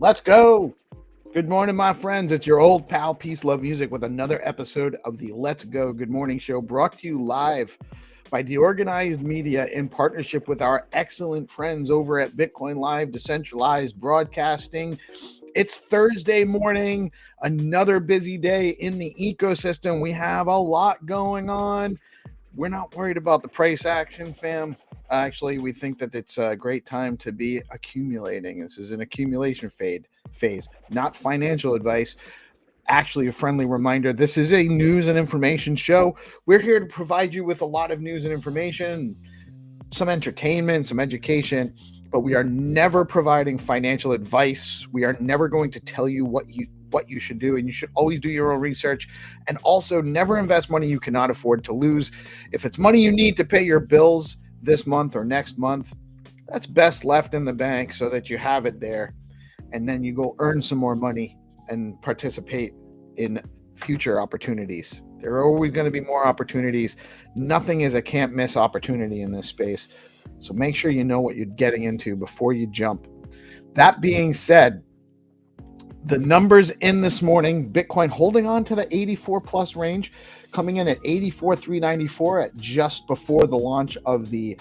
Let's go. Good morning, my friends. It's your old pal, PeaceLoveMusic, with another episode of the Let's Go Good Morning Show, brought to you live by DeOrganized Media in partnership with our excellent friends over at BitcoinLive, Decentralized Broadcasting. It's Thursday morning, another busy day in the ecosystem. We have a lot going on. We're not worried about the price action, fam. Actually, we think that it's a great time to be accumulating. This is an accumulation phase, not financial advice. Actually, a friendly reminder, this is a news and information show. We're here to provide you with a lot of news and information, some entertainment, some education, but we are never providing financial advice. We are never going to tell you what you should do, and you should always do your own research, and also never invest money you cannot afford to lose. If it's money you need to pay your bills this month or next month, that's best left in the bank so that you have it there, and then you go earn some more money and participate in future opportunities. There are always going to be more opportunities. Nothing is a can't miss opportunity in this space, so make sure you know what you're getting into before you jump. That being said, the numbers in this morning: Bitcoin holding on to the 84 plus range, coming in at 84,394 at just before the launch of the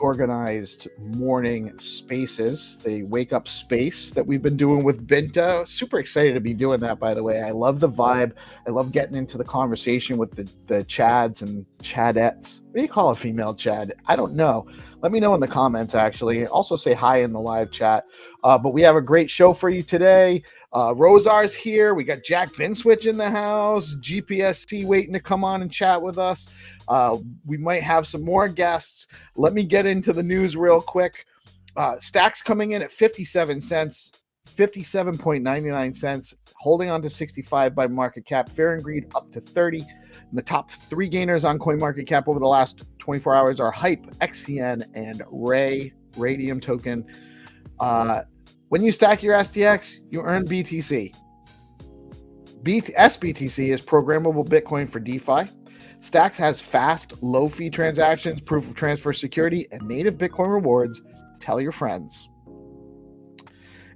organized morning spaces, the wake up space that we've been doing with Binta. Super excited to be doing that, by the way. I love the vibe. I love getting into the conversation with the Chads and Chadettes. What do you call a female Chad? I don't know. Let me know in the comments, actually. Also say hi in the live chat. But we have a great show for you today. Rosar's here. We got Jack Binswitch in the house. GPSC waiting to come on and chat with us. We might have some more guests. Let me get into the news real quick. Stacks coming in at 57 cents, 57.99 cents, holding on to 65 by market cap. Fair and Greed up to 30. And the top three gainers on CoinMarketCap over the last 24 hours are Hype, XCN, and Radium token. When you stack your STX, you earn BTC. SBTC is programmable Bitcoin for DeFi. Stacks has fast, low-fee transactions, proof of transfer security, and native Bitcoin rewards. Tell your friends.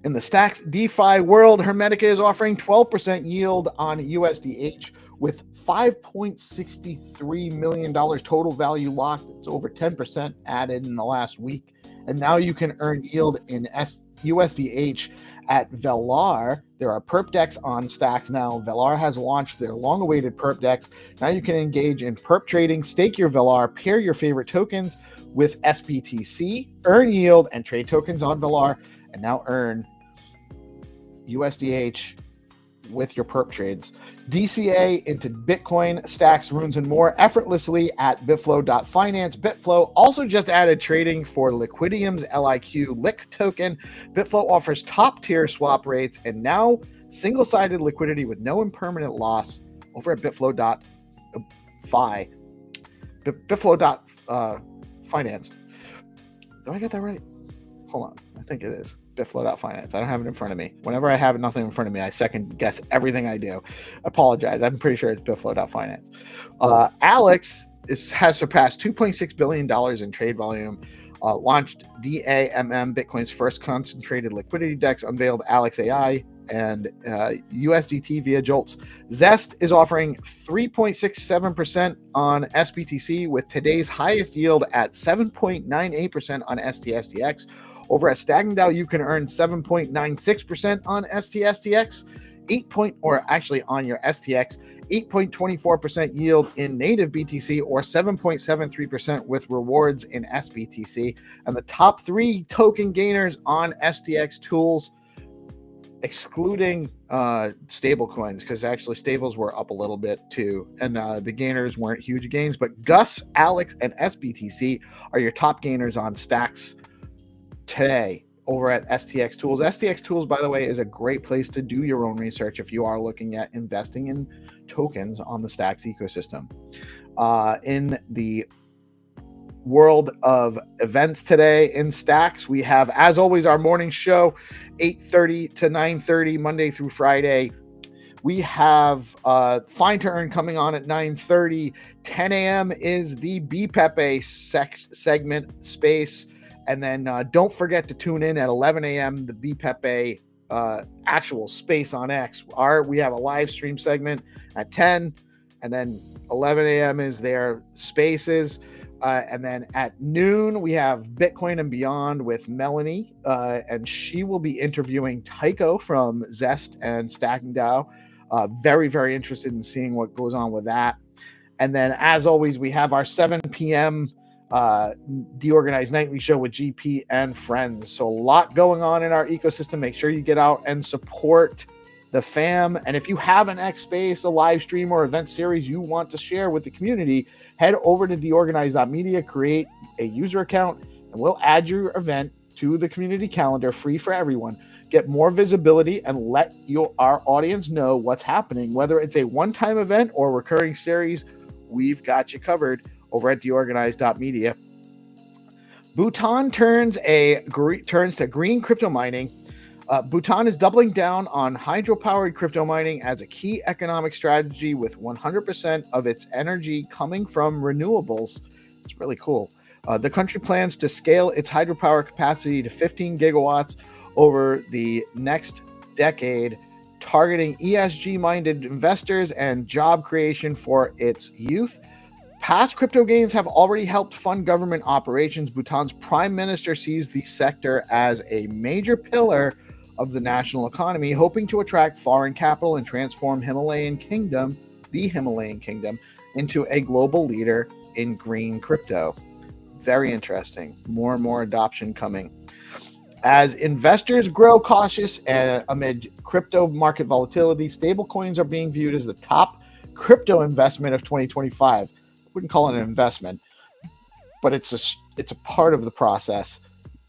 In the Stacks DeFi world, Hermetica is offering 12% yield on USDH with $5.63 million total value locked. It's over 10% added in the last week. And now you can earn yield in USDH at Velar. There are perp decks on Stacks now. Velar has launched their long-awaited perp decks. Now you can engage in perp trading, stake your Velar, pair your favorite tokens with SBTC, earn yield, and trade tokens on Velar, and now earn USDH with your perp trades. DCA into Bitcoin, Stacks, Runes, and more effortlessly at bitflow.finance. Bitflow also just added trading for Liquidium's LIQ Lick token. Bitflow offers top-tier swap rates and now single-sided liquidity with no impermanent loss over at bitflow.fi. Bitflow.finance. Do I get that right? Hold on. I think it is. BitFlow.finance. I don't have it in front of me. Whenever I have nothing in front of me, I second guess everything I do. I apologize. I'm pretty sure it's BitFlow.finance. Alex has surpassed $2.6 billion in trade volume. Launched DAMM, Bitcoin's first concentrated liquidity DEX, unveiled Alex AI and USDT via Jolts. Zest is offering 3.67% on SBTC with today's highest yield at 7.98% on STSTX. Over at StackingDAO, you can earn 7.96% on STSTX, on your STX, 8.24% yield in native BTC, or 7.73% with rewards in SBTC. And the top 3 token gainers on STX tools, excluding stable coins, because actually stables were up a little bit too, and the gainers weren't huge gains, but Gus, Alex, and SBTC are your top gainers on stacks today over at STX Tools. STX Tools, by the way, is a great place to do your own research if you are looking at investing in tokens on the Stacks ecosystem. In the world of events today in Stacks, we have, as always, our morning show, 8:30 to 9:30, Monday through Friday. We have Find2Earn coming on at 9:30. 10 a.m. is the BPEPE segment space. And then don't forget to tune in at 11 a.m. the BPEPE actual space on X. We have a live stream segment at 10, and then 11 a.m. is their spaces. And then at noon, we have Bitcoin and Beyond with Melanie, and she will be interviewing Tycho from Zest and StackingDAO. Very, very interested in seeing what goes on with that. And then, as always, we have our 7 p.m. DeOrganized nightly show with GP and friends. So a lot going on in our ecosystem. Make sure you get out and support the fam. And if you have an X space, a live stream, or event series you want to share with the community, head over to DeOrganized.media, create a user account, and we'll add your event to the community calendar, free for everyone. Get more visibility and let our audience know what's happening. Whether it's a one-time event or recurring series, we've got you covered over at DeOrganized.media. Bhutan turns to green crypto mining. Bhutan is doubling down on hydro-powered crypto mining as a key economic strategy, with 100% of its energy coming from renewables. It's really cool. The country plans to scale its hydropower capacity to 15 gigawatts over the next decade, targeting ESG-minded investors and job creation for its youth. Past crypto gains have already helped fund government operations. Bhutan's prime minister sees the sector as a major pillar of the national economy, hoping to attract foreign capital and transform the Himalayan Kingdom, into a global leader in green crypto. Very interesting. More and more adoption coming. As investors grow cautious and amid crypto market volatility, stablecoins are being viewed as the top crypto investment of 2025. Wouldn't call it an investment, but it's a part of the process,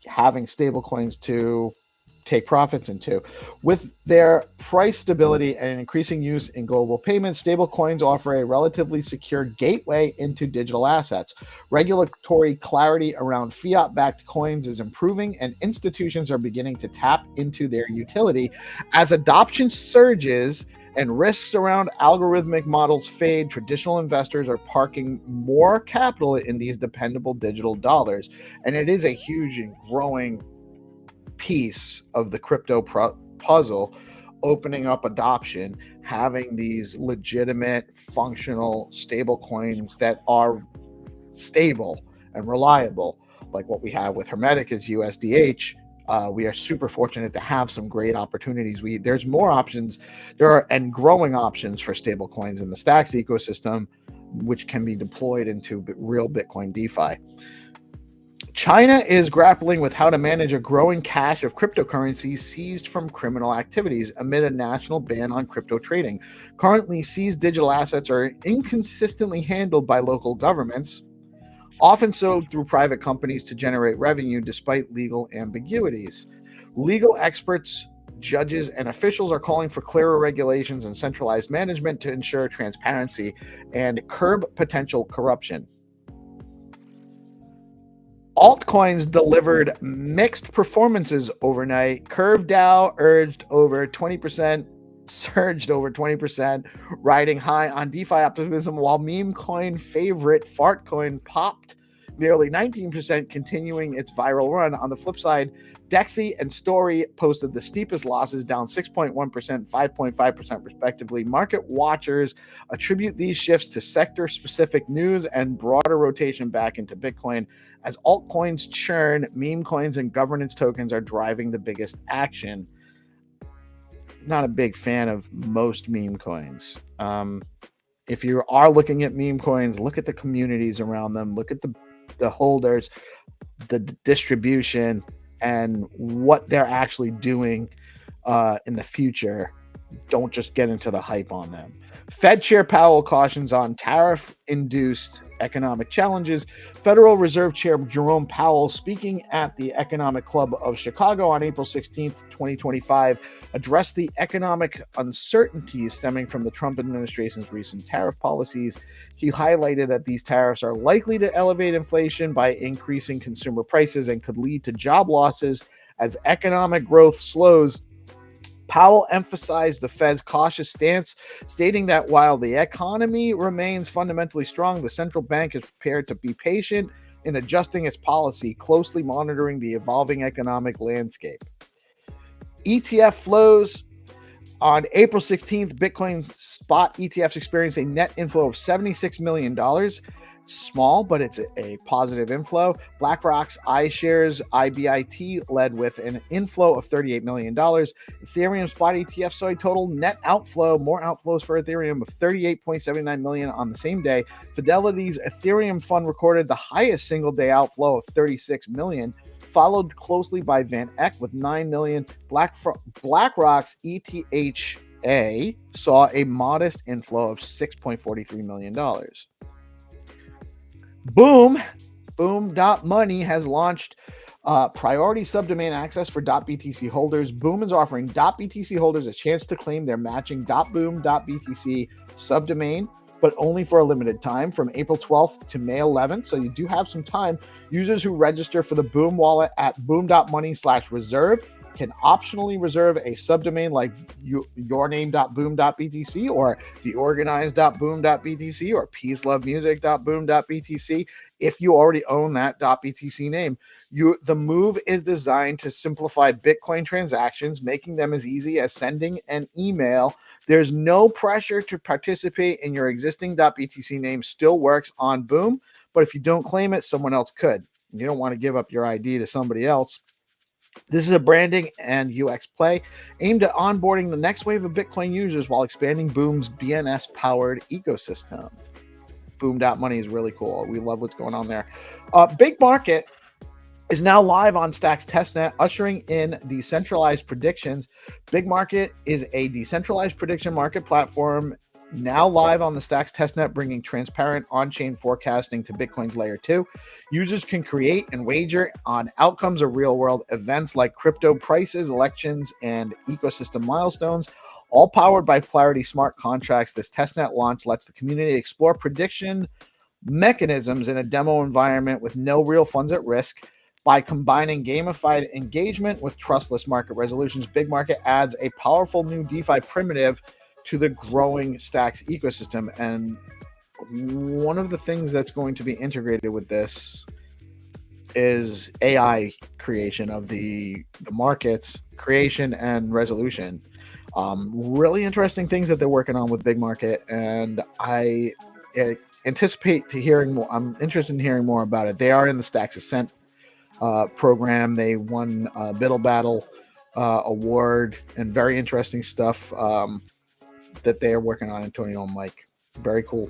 having stable coins to take profits into. With their price stability and increasing use in global payments, stable coins offer a relatively secure gateway into digital assets. Regulatory clarity around fiat-backed coins is improving, and institutions are beginning to tap into their utility. As adoption surges and risks around algorithmic models fade, traditional investors are parking more capital in these dependable digital dollars. And it is a huge and growing piece of the crypto puzzle, opening up adoption, having these legitimate, functional stable coins that are stable and reliable, like what we have with Hermetic is USDH. We are super fortunate to have some great opportunities. There's more options. And growing options for stable coins in the Stacks ecosystem, which can be deployed into real Bitcoin DeFi. China is grappling with how to manage a growing cache of cryptocurrencies seized from criminal activities amid a national ban on crypto trading. Currently, seized digital assets are inconsistently handled by local governments, often sold through private companies to generate revenue despite legal ambiguities. Legal experts, judges, and officials are calling for clearer regulations and centralized management to ensure transparency and curb potential corruption. Altcoins delivered mixed performances overnight. Curve Dow urged over 20%, surged over 20%, riding high on DeFi optimism, while meme coin favorite Fartcoin popped nearly 19%, continuing its viral run. On the flip side, Dexy and Story posted the steepest losses, down 6.1%, 5.5% respectively. Market watchers attribute these shifts to sector-specific news and broader rotation back into Bitcoin. As altcoins churn, meme coins and governance tokens are driving the biggest action. Not a big fan of most meme coins. If you are looking at meme coins, look at the communities around them, look at the holders, the distribution, and what they're actually doing in the future. Don't just get into the hype on them. Fed Chair Powell cautions on tariff-induced economic challenges. Federal Reserve Chair Jerome Powell, speaking at the Economic Club of Chicago on April 16th, 2025, addressed the economic uncertainties stemming from the Trump administration's recent tariff policies. He highlighted that these tariffs are likely to elevate inflation by increasing consumer prices and could lead to job losses as economic growth slows. Powell emphasized the Fed's cautious stance, stating that while the economy remains fundamentally strong, the central bank is prepared to be patient in adjusting its policy, closely monitoring the evolving economic landscape. ETF flows. On April 16th, Bitcoin spot ETFs experienced a net inflow of $76 million. Small, but it's a positive inflow. BlackRock's iShares IBIT led with an inflow of $38 million. Ethereum spot ETF saw a total net outflow, more outflows for Ethereum, of $38.79 million on the same day. Fidelity's Ethereum fund recorded the highest single day outflow of $36 million, followed closely by Van Eck with $9 million. BlackRock's ETHA saw a modest inflow of $6.43 million. Boom.money has launched priority subdomain access for .btc holders. Boom is offering .btc holders a chance to claim their matching .boom.btc subdomain, but only for a limited time from April 12th to May 11th. So you do have some time. Users who register for the Boom wallet at boom.money/reserve can optionally reserve a subdomain like yourname.boom.btc or DeOrganized.boom.btc or PeaceLoveMusic.boom.btc if you already own that .btc name. The move is designed to simplify Bitcoin transactions, making them as easy as sending an email. There's no pressure to participate, in your existing .btc name still works on Boom, but if you don't claim it, someone else could. You don't want to give up your ID to somebody else. This is a branding and UX play aimed at onboarding the next wave of Bitcoin users while expanding Boom's BNS-powered ecosystem. Boom.money is really cool. We love what's going on there. Big Market is now live on Stacks testnet, ushering in decentralized predictions. Big Market is a decentralized prediction market platform now live on the Stacks testnet, bringing transparent on-chain forecasting to Bitcoin's layer 2. Users can create and wager on outcomes of real-world events like crypto prices, elections, and ecosystem milestones, all powered by Clarity smart contracts. This testnet launch lets the community explore prediction mechanisms in a demo environment with no real funds at risk. By combining gamified engagement with trustless market resolutions, Big Market adds a powerful new DeFi primitive to the growing Stacks ecosystem. And one of the things that's going to be integrated with this is AI creation of the markets, creation and resolution. Really interesting things that they're working on with Big Market, and I anticipate to hearing more. I'm interested in hearing more about it. They are in the Stacks Ascent program. They won a Biddle Battle award, and very interesting stuff that they are working on, Antonio and Mike. Very cool.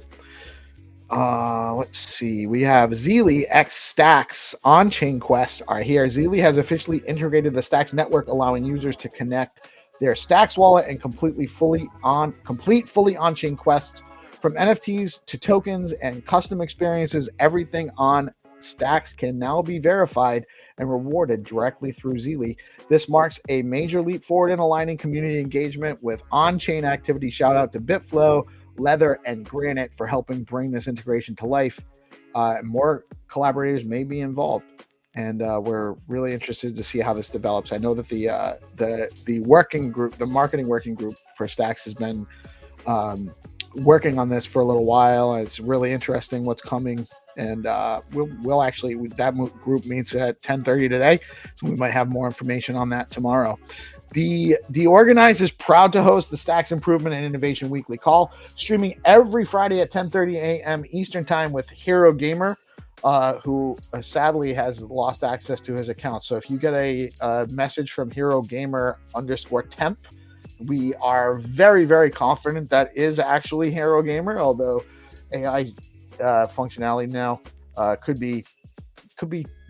Let's see. We have Zeely X Stacks on-chain quests are here. Zeely has officially integrated the Stacks network, allowing users to connect their Stacks wallet and complete fully on-chain quests. From NFTs to tokens and custom experiences, everything on Stacks can now be verified and rewarded directly through Zeely. This marks a major leap forward in aligning community engagement with on-chain activity. Shout out to Bitflow, Leather, and Granite for helping bring this integration to life. More collaborators may be involved. and we're really interested to see how this develops. I know that the working group, the marketing working group for Stacks, has been working on this for a little while. It's really interesting what's coming, and we'll actually, that group meets at 10:30 today, so we might have more information on that tomorrow. The DeOrganized is proud to host the Stacks Improvement and Innovation Weekly Call, streaming every Friday at 10:30 a.m. Eastern Time with Hero Gamer, who sadly has lost access to his account. So if you get a message from Hero Gamer _temp, we are very, very confident that is actually Hero Gamer, although AI functionality now could be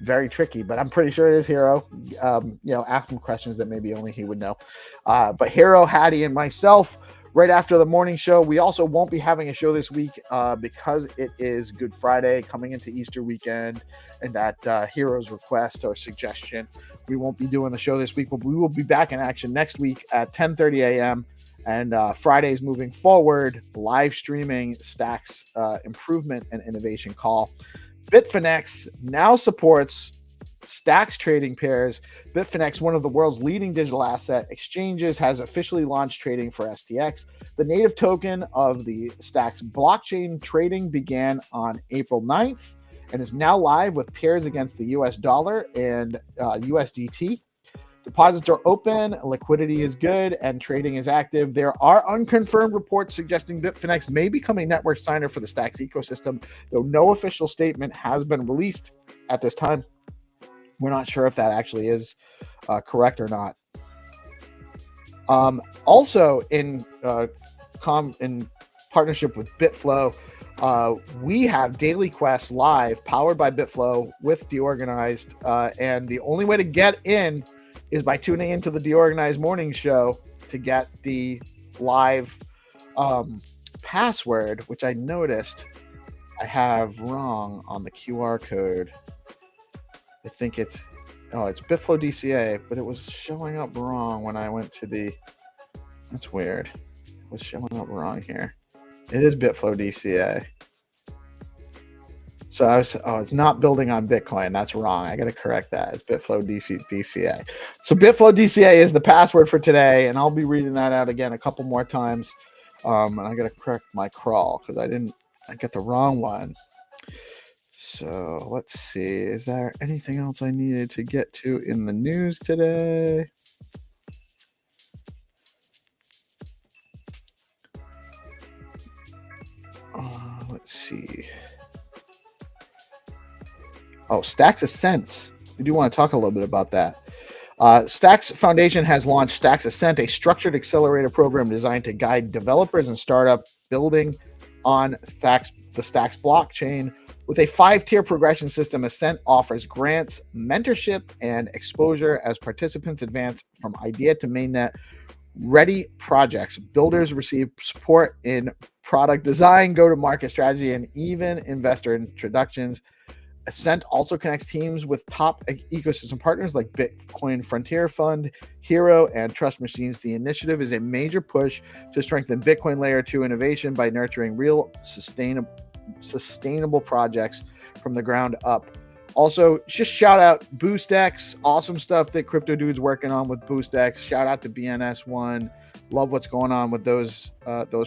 very tricky, but I'm pretty sure it is Hero. Ask him questions that maybe only he would know. But Hero, Hattie, and myself, right after the morning show. We also won't be having a show this week because it is Good Friday coming into Easter weekend, and at Hero's request or suggestion, we won't be doing the show this week, but we will be back in action next week at 10:30 a.m. And Fridays moving forward, live streaming Stacks Improvement and Innovation Call. Bitfinex now supports Stacks trading pairs. Bitfinex, one of the world's leading digital asset exchanges, has officially launched trading for STX. The native token of the Stacks blockchain trading began on April 9th and is now live with pairs against the US dollar and USDT. Deposits are open, liquidity is good, and trading is active. There are unconfirmed reports suggesting Bitfinex may become a network signer for the Stacks ecosystem, though no official statement has been released at this time. We're not sure if that actually is correct or not. Also, in partnership with BitFlow, we have Daily Quest live, powered by BitFlow with DeOrganized, and the only way to get in is by tuning into the DeOrganized morning show to get the live password, which I noticed I have wrong on the QR code. I think it's BitFlow DCA, but it was showing up wrong when I went to the, that's weird. It was showing up wrong here. It is BitFlow DCA. So it's not building on Bitcoin. That's wrong. I got to correct that. It's BitFlow DCA. So BitFlow DCA is the password for today, and I'll be reading that out again a couple more times. And I got to correct my crawl because I got the wrong one. So let's see. Is there anything else I needed to get to in the news today? Let's see. Oh, Stacks Ascent. We do want to talk a little bit about that. Stacks Foundation has launched Stacks Ascent, a structured accelerator program designed to guide developers and startups building on the Stacks blockchain. With a 5-tier progression system, Ascent offers grants, mentorship, and exposure as participants advance from idea to mainnet ready projects. Builders receive support in product design, go-to-market strategy, and even investor introductions. Ascent also connects teams with top ecosystem partners like Bitcoin Frontier Fund, Hero, and Trust Machines. The initiative is a major push to strengthen Bitcoin Layer 2 innovation by nurturing real sustainable projects from the ground up. Also, just shout out BoostX. Awesome stuff that Crypto Dude's working on with BoostX. Shout out to BNS1. Love what's going on with those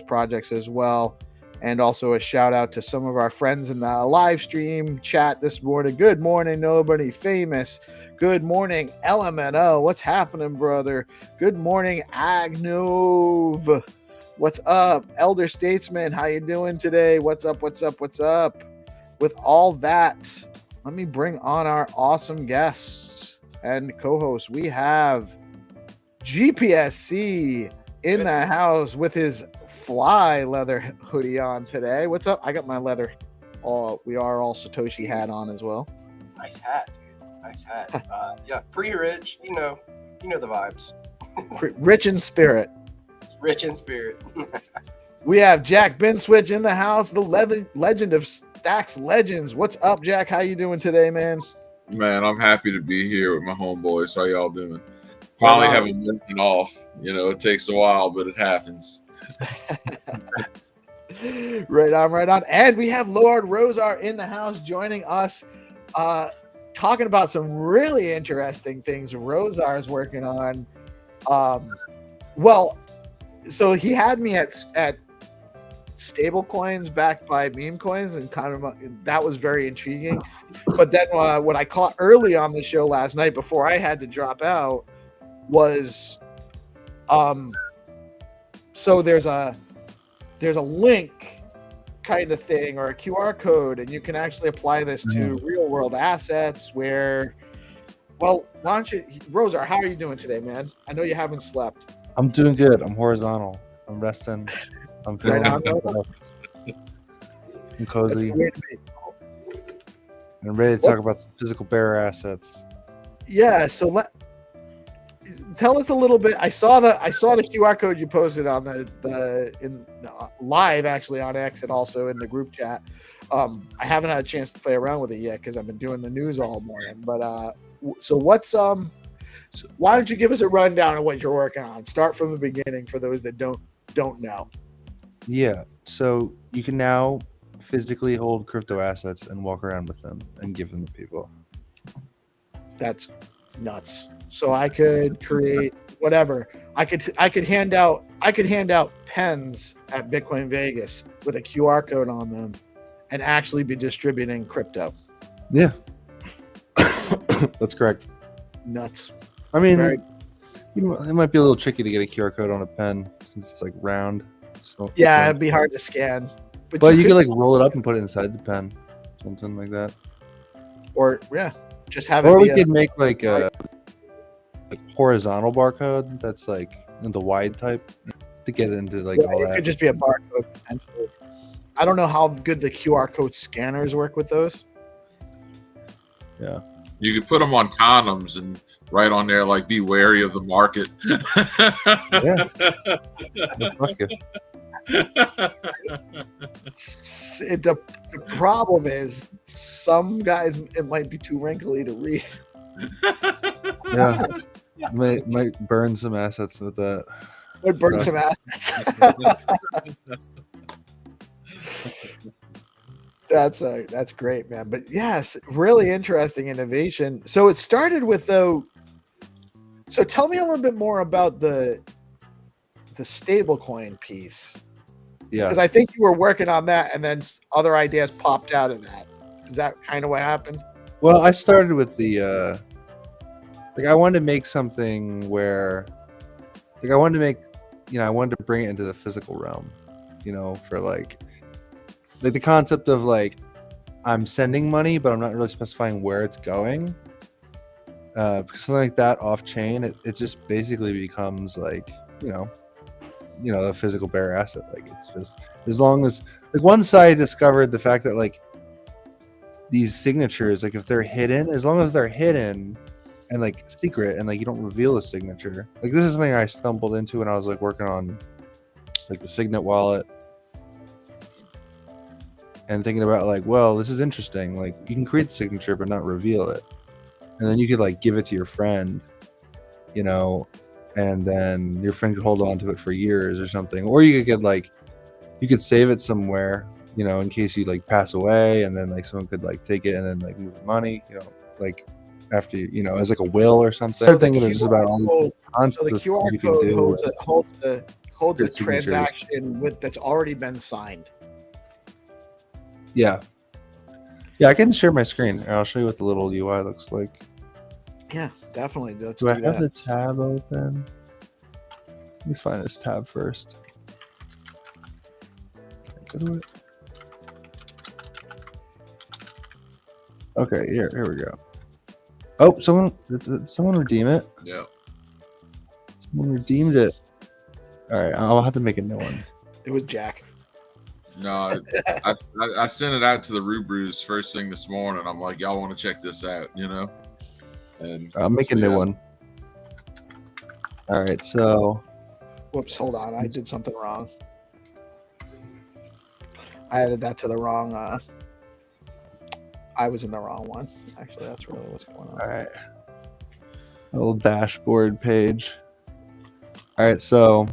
projects as well. And also a shout out to some of our friends in the live stream chat this morning. Good morning, Nobody Famous. Good morning, LMNO. What's happening, brother? Good morning, Agnove. What's up, Elder Statesman? How you doing today? What's up? With all that, let me bring on our awesome guests and co-hosts. We have GPSC in the house with his fly leather hoodie on today. What's up? I got my leather. We are all Satoshi hat on as well. Nice hat, dude. Nice hat. Yeah, pretty rich. You know the vibes. Rich in spirit. It's rich in spirit. We have Jack Binswitch in the house, the legend of Stacks Legends. What's up, Jack? How you doing today, man? Man, I'm happy to be here with my homeboys. How y'all doing? Finally having working off. It takes a while, but it happens. Right on. And we have Lord Rosar in the house joining us. talking about some really interesting things Rosar's working on. Well, so he had me at stable coins backed by meme coins, and kind of that was very intriguing. But then what I caught early on the show last night before I had to drop out was so there's a link kind of thing, or a QR code, and you can actually apply this to real world assets where, well, why don't you, Rosar, how are you doing today, man? I know you haven't slept. I'm doing good. I'm horizontal. I'm resting. I'm feeling Right on, I'm cozy. That's the way to be. And I'm ready to talk about some physical bearer assets. Yeah, so tell us a little bit. I saw the QR code you posted on the live, actually, on X, and also in the group chat. I haven't had a chance to play around with it yet because I've been doing the news all morning. But so what's so why don't you give us a rundown of what you're working on? Start from the beginning for those that don't know. Yeah, so you can now physically hold crypto assets and walk around with them and give them to people. That's nuts. So I could create whatever. I could hand out pens at Bitcoin Vegas with a QR code on them and actually be distributing crypto. Yeah. That's correct. Nuts. I mean, Very- it might be a little tricky to get a QR code on a pen since it's like round. So, Yeah, it'd be hard to scan. But you could like roll it up and put it inside the pen. Something like that. Or just have it Or be we could make like a horizontal barcode that's like in the wide type to get into like all it that. could just be a barcode potentially. I don't know how good the QR code scanners work with those. Yeah. You could put them on condoms and write on there like "Be wary of the market." Yeah. Fuck it. The problem is some guys, it might be too wrinkly to read. Yeah. Might burn some assets with that. Would burn some assets. That's great, man. But yes, really interesting innovation. So it started with so tell me a little bit more about the stablecoin piece. Yeah. Because I think you were working on that and then other ideas popped out of that. Is that kind of what happened? Well, I started with the like I wanted to make something where like I wanted to bring it into the physical realm, for like the concept of like I'm sending money, but I'm not really specifying where it's going. Because something like that off chain, it just basically becomes like, a physical bearer asset. Like it's just as long as like once I discovered the fact that like these signatures, like if they're hidden, as long as they're hidden and like secret and like you don't reveal the signature, like this is something I stumbled into when I was like working on like the Signet wallet and thinking about like, well, this is interesting. Like you can create the signature but not reveal it, and then you could like give it to your friend, and then your friend could hold on to it for years or something, or you could save it somewhere, in case you like pass away, and then like someone could like take it and then like move the money, like after as like a will or something. So Thinking just about all the So the QR code holds a transaction that's already been signed. Yeah, I can share my screen and I'll show you what the little UI looks like. Yeah, definitely. Let's Do I do have that. the tab open? Let me find this tab first. Okay, here we go. Oh, someone redeem it. Yeah. Someone redeemed it. All right, I'll have to make a new one. It was Jack. No, I sent it out to the Rubrus first thing this morning. I'm like, y'all want to check this out, And I'll make a new one. All right, so. Whoops, hold on. I did something wrong. I added that to the wrong. I was in the wrong one. Actually, that's really what's going on. All right. A little dashboard page. All right, so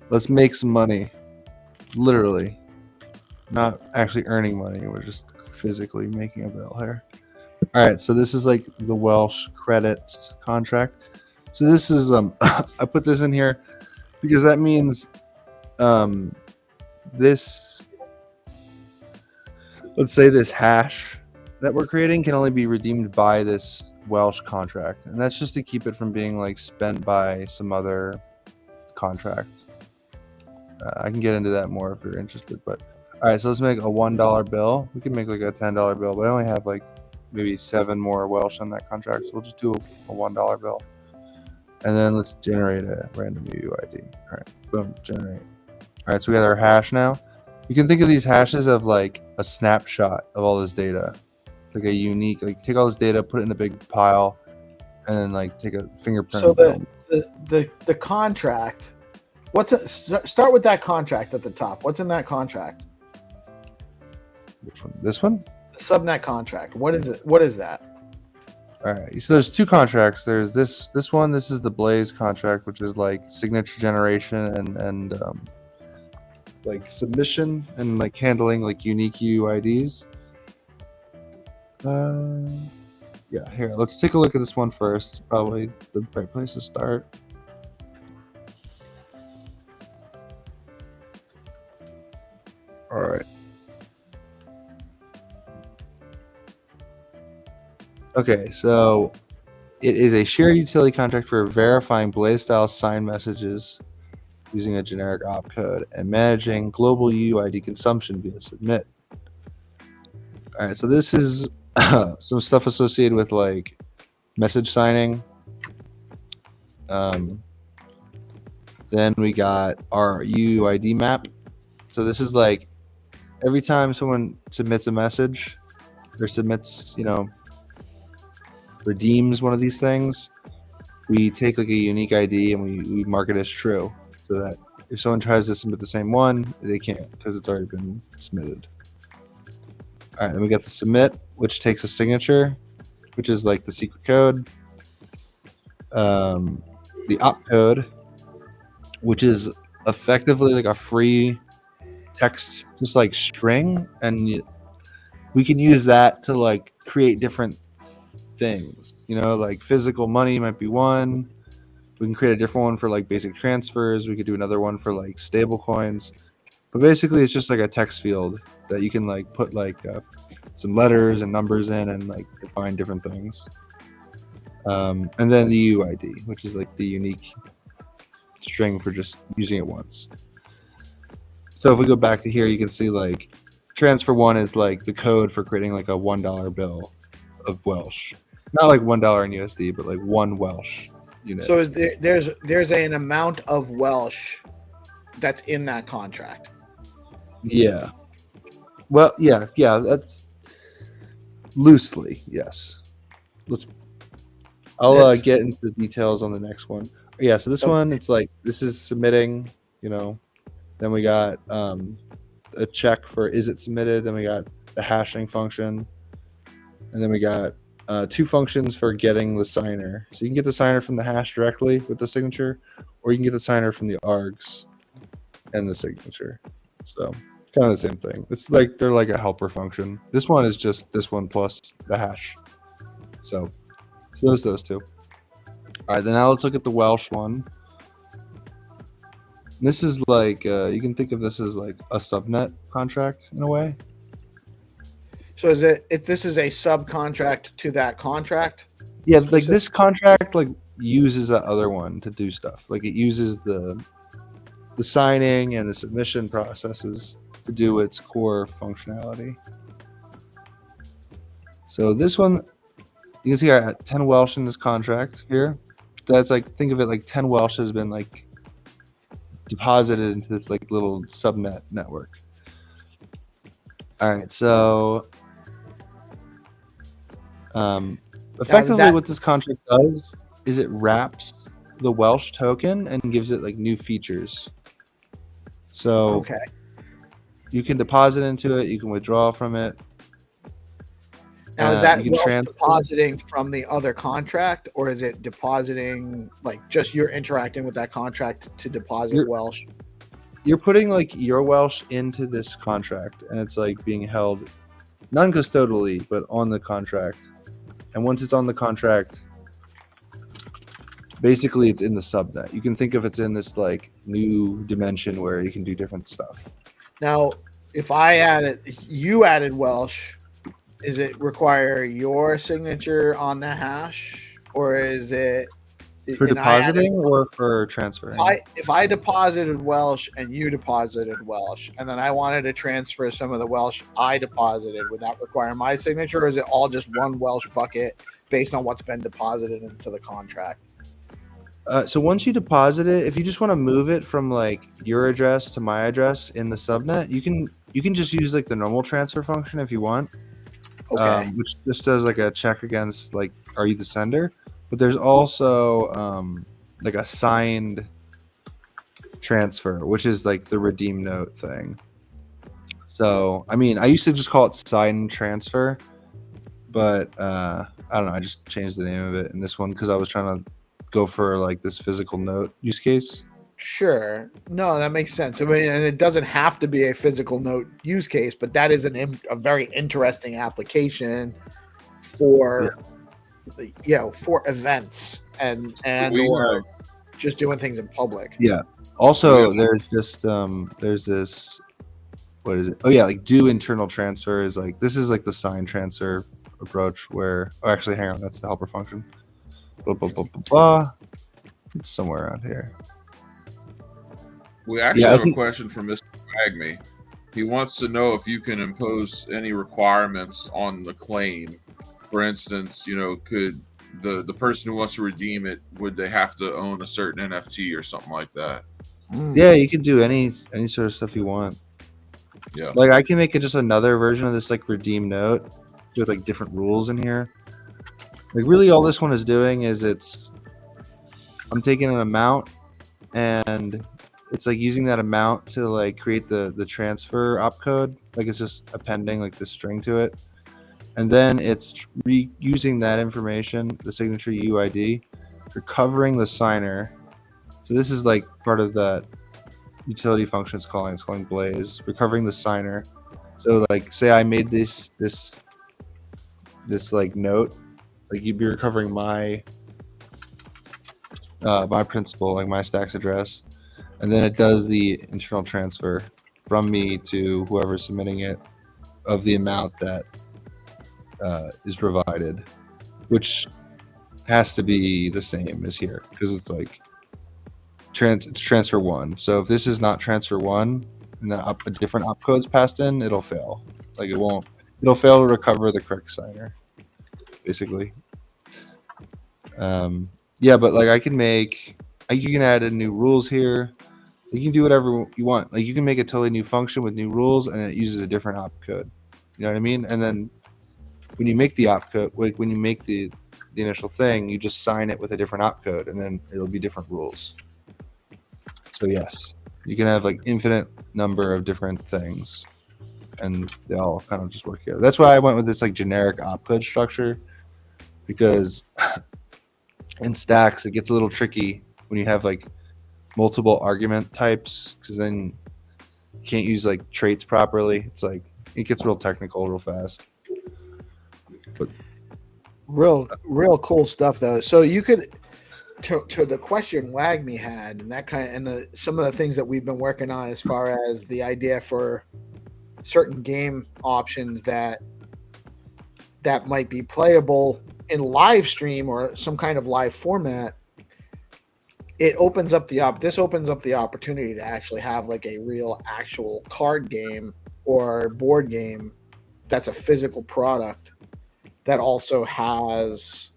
let's make some money. Literally. Not actually earning money. We're just physically making a bill here. All right, so this is like the Welsh credits contract. So this is I put this in here because that means this, let's say this hash that we're creating can only be redeemed by this Welsh contract, and that's just to keep it from being like spent by some other contract. I can get into that more if you're interested, but all right, so let's make a $1 bill. We can make like a $10 bill, but I only have like maybe 7 more Welsh on that contract, so we'll just do a $1 bill. And then let's generate a random UUID. All right, boom, generate. All right, so we got our hash now. You can think of these hashes of like a snapshot of all this data, like a unique, like take all this data, put it in a big pile, and then like take a fingerprint. So the contract. Start with that contract at the top. What's in that contract? Which one? This one? The subnet contract. What is it? What is that? All right. So there's 2 contracts. There's this one. This is the Blaze contract, which is like signature generation and like submission and like handling like unique UIDs. Yeah. Here, let's take a look at this one first. It's probably the right place to start. All right. Okay, so it is a shared utility contract for verifying Blaze-style signed messages using a generic opcode and managing global UID consumption via submit. All right, so this is some stuff associated with like message signing. Then we got our UID map. So this is like every time someone submits a message or submits, redeems one of these things, we take like a unique ID and we mark it as true, so that if someone tries to submit the same one, they can't because it's already been submitted. All right, then we got the submit, which takes a signature, which is like the secret code. The opcode, which is effectively like a free text, just like string, and we can use that to like create different things, like physical money might be one. We can create a different one for like basic transfers. We could do another one for like stable coins, but basically it's just like a text field that you can like put like some letters and numbers in and like define different things. And then the UID, which is like the unique string for just using it once. So if we go back to here, you can see like transfer 1 is like the code for creating like a $1 bill of Welsh, not like $1 in USD, but like 1 Welsh unit. So is there's an amount of Welsh that's in that contract? Yeah. Well, yeah, that's loosely, yes. I'll get into the details on the next one. Yeah, so this one, it's like this is submitting, Then we got a check for is it submitted. Then we got the hashing function. And then we got 2 functions for getting the signer. So you can get the signer from the hash directly with the signature, or you can get the signer from the args and the signature. So kind of the same thing. It's like they're like a helper function. This one is just this one plus the hash. So those 2. All right, then now let's look at the Welsh one. This is like you can think of this as like a subnet contract in a way. So is this is a subcontract to that contract? Yeah, like this contract like uses that other one to do stuff. Like it uses the signing and the submission processes to do its core functionality. So this one, you can see I got 10 Welsh in this contract here. That's like, think of it like 10 Welsh has been like deposited into this like little subnet network. All right, so effectively what this contract does is it wraps the Welsh token and gives it like new features. So you can deposit into it, you can withdraw from it. Now, is that Welsh depositing from the other contract, or is it depositing like just you're interacting with that contract to deposit Welsh? You're putting like your Welsh into this contract, and it's like being held non-custodially, but on the contract. And once it's on the contract, basically it's in the subnet. You can think of it's in this like new dimension where you can do different stuff. Now, if you added Welsh, is it require your signature on the hash, or is it For and I added- depositing or for transferring? if I deposited Welsh and you deposited Welsh, and then I wanted to transfer some of the Welsh I deposited, would that require my signature, or is it all just one Welsh bucket based on what's been deposited into the contract? So once you deposit it, if you just want to move it from like your address to my address in the subnet, you can just use like the normal transfer function if you want, Okay. which just does like a check against like, are you the sender? But there's also like a signed transfer, which is like the redeem note thing. So I mean, I used to just call it signed transfer, but I don't know. I just changed the name of it in this one because I was trying to go for like this physical note use case. Sure. No, that makes sense. I mean, and it doesn't have to be a physical note use case, but that is a very interesting application for, for events and or just doing things in public. Yeah. Also, there's just there's this, what is it? Oh yeah, like do internal transfer is like, this is like the sign transfer approach where, oh actually hang on, that's the helper function. Blah, blah, blah, blah, blah. It's somewhere around here. We actually have a question from Mr. Magme. He wants to know if you can impose any requirements on the claim. For instance, could the person who wants to redeem it, would they have to own a certain NFT or something like that? Yeah, you can do any sort of stuff you want. Yeah. Like I can make it just another version of this like redeem note with like different rules in here. Like really all this one is doing is I'm taking an amount and it's like using that amount to like create the transfer opcode. Like it's just appending like the string to it. And then it's reusing that information, the signature UID, recovering the signer. So this is like part of that utility function it's calling Blaze, recovering the signer. So like say I made this like note, like you'd be recovering my principal, like my Stacks address, and then it does the internal transfer from me to whoever's submitting it of the amount that is provided, which has to be the same as here because it's like it's transfer one. So if this is not transfer one and a different opcode's passed in, it'll fail. Like it'll fail to recover the correct signer, basically. Yeah, but like you can add in new rules here. You can do whatever you want. Like you can make a totally new function with new rules and it uses a different opcode. You know what I mean? And then when you make the opcode, like when you make the initial thing, you just sign it with a different opcode and then it'll be different rules. So yes, you can have like infinite number of different things and they all kind of just work together. That's why I went with this like generic opcode structure, because in Stacks it gets a little tricky when you have like multiple argument types, because then you can't use like traits properly. It's like it gets real technical real fast. But real cool stuff though. So you could to the question Wagme had and that kind of, and some of the things that we've been working on as far as the idea for certain game options that might be playable in live stream or some kind of live format. It opens up this opens up the opportunity to actually have like a real actual card game or board game that's a physical product that also has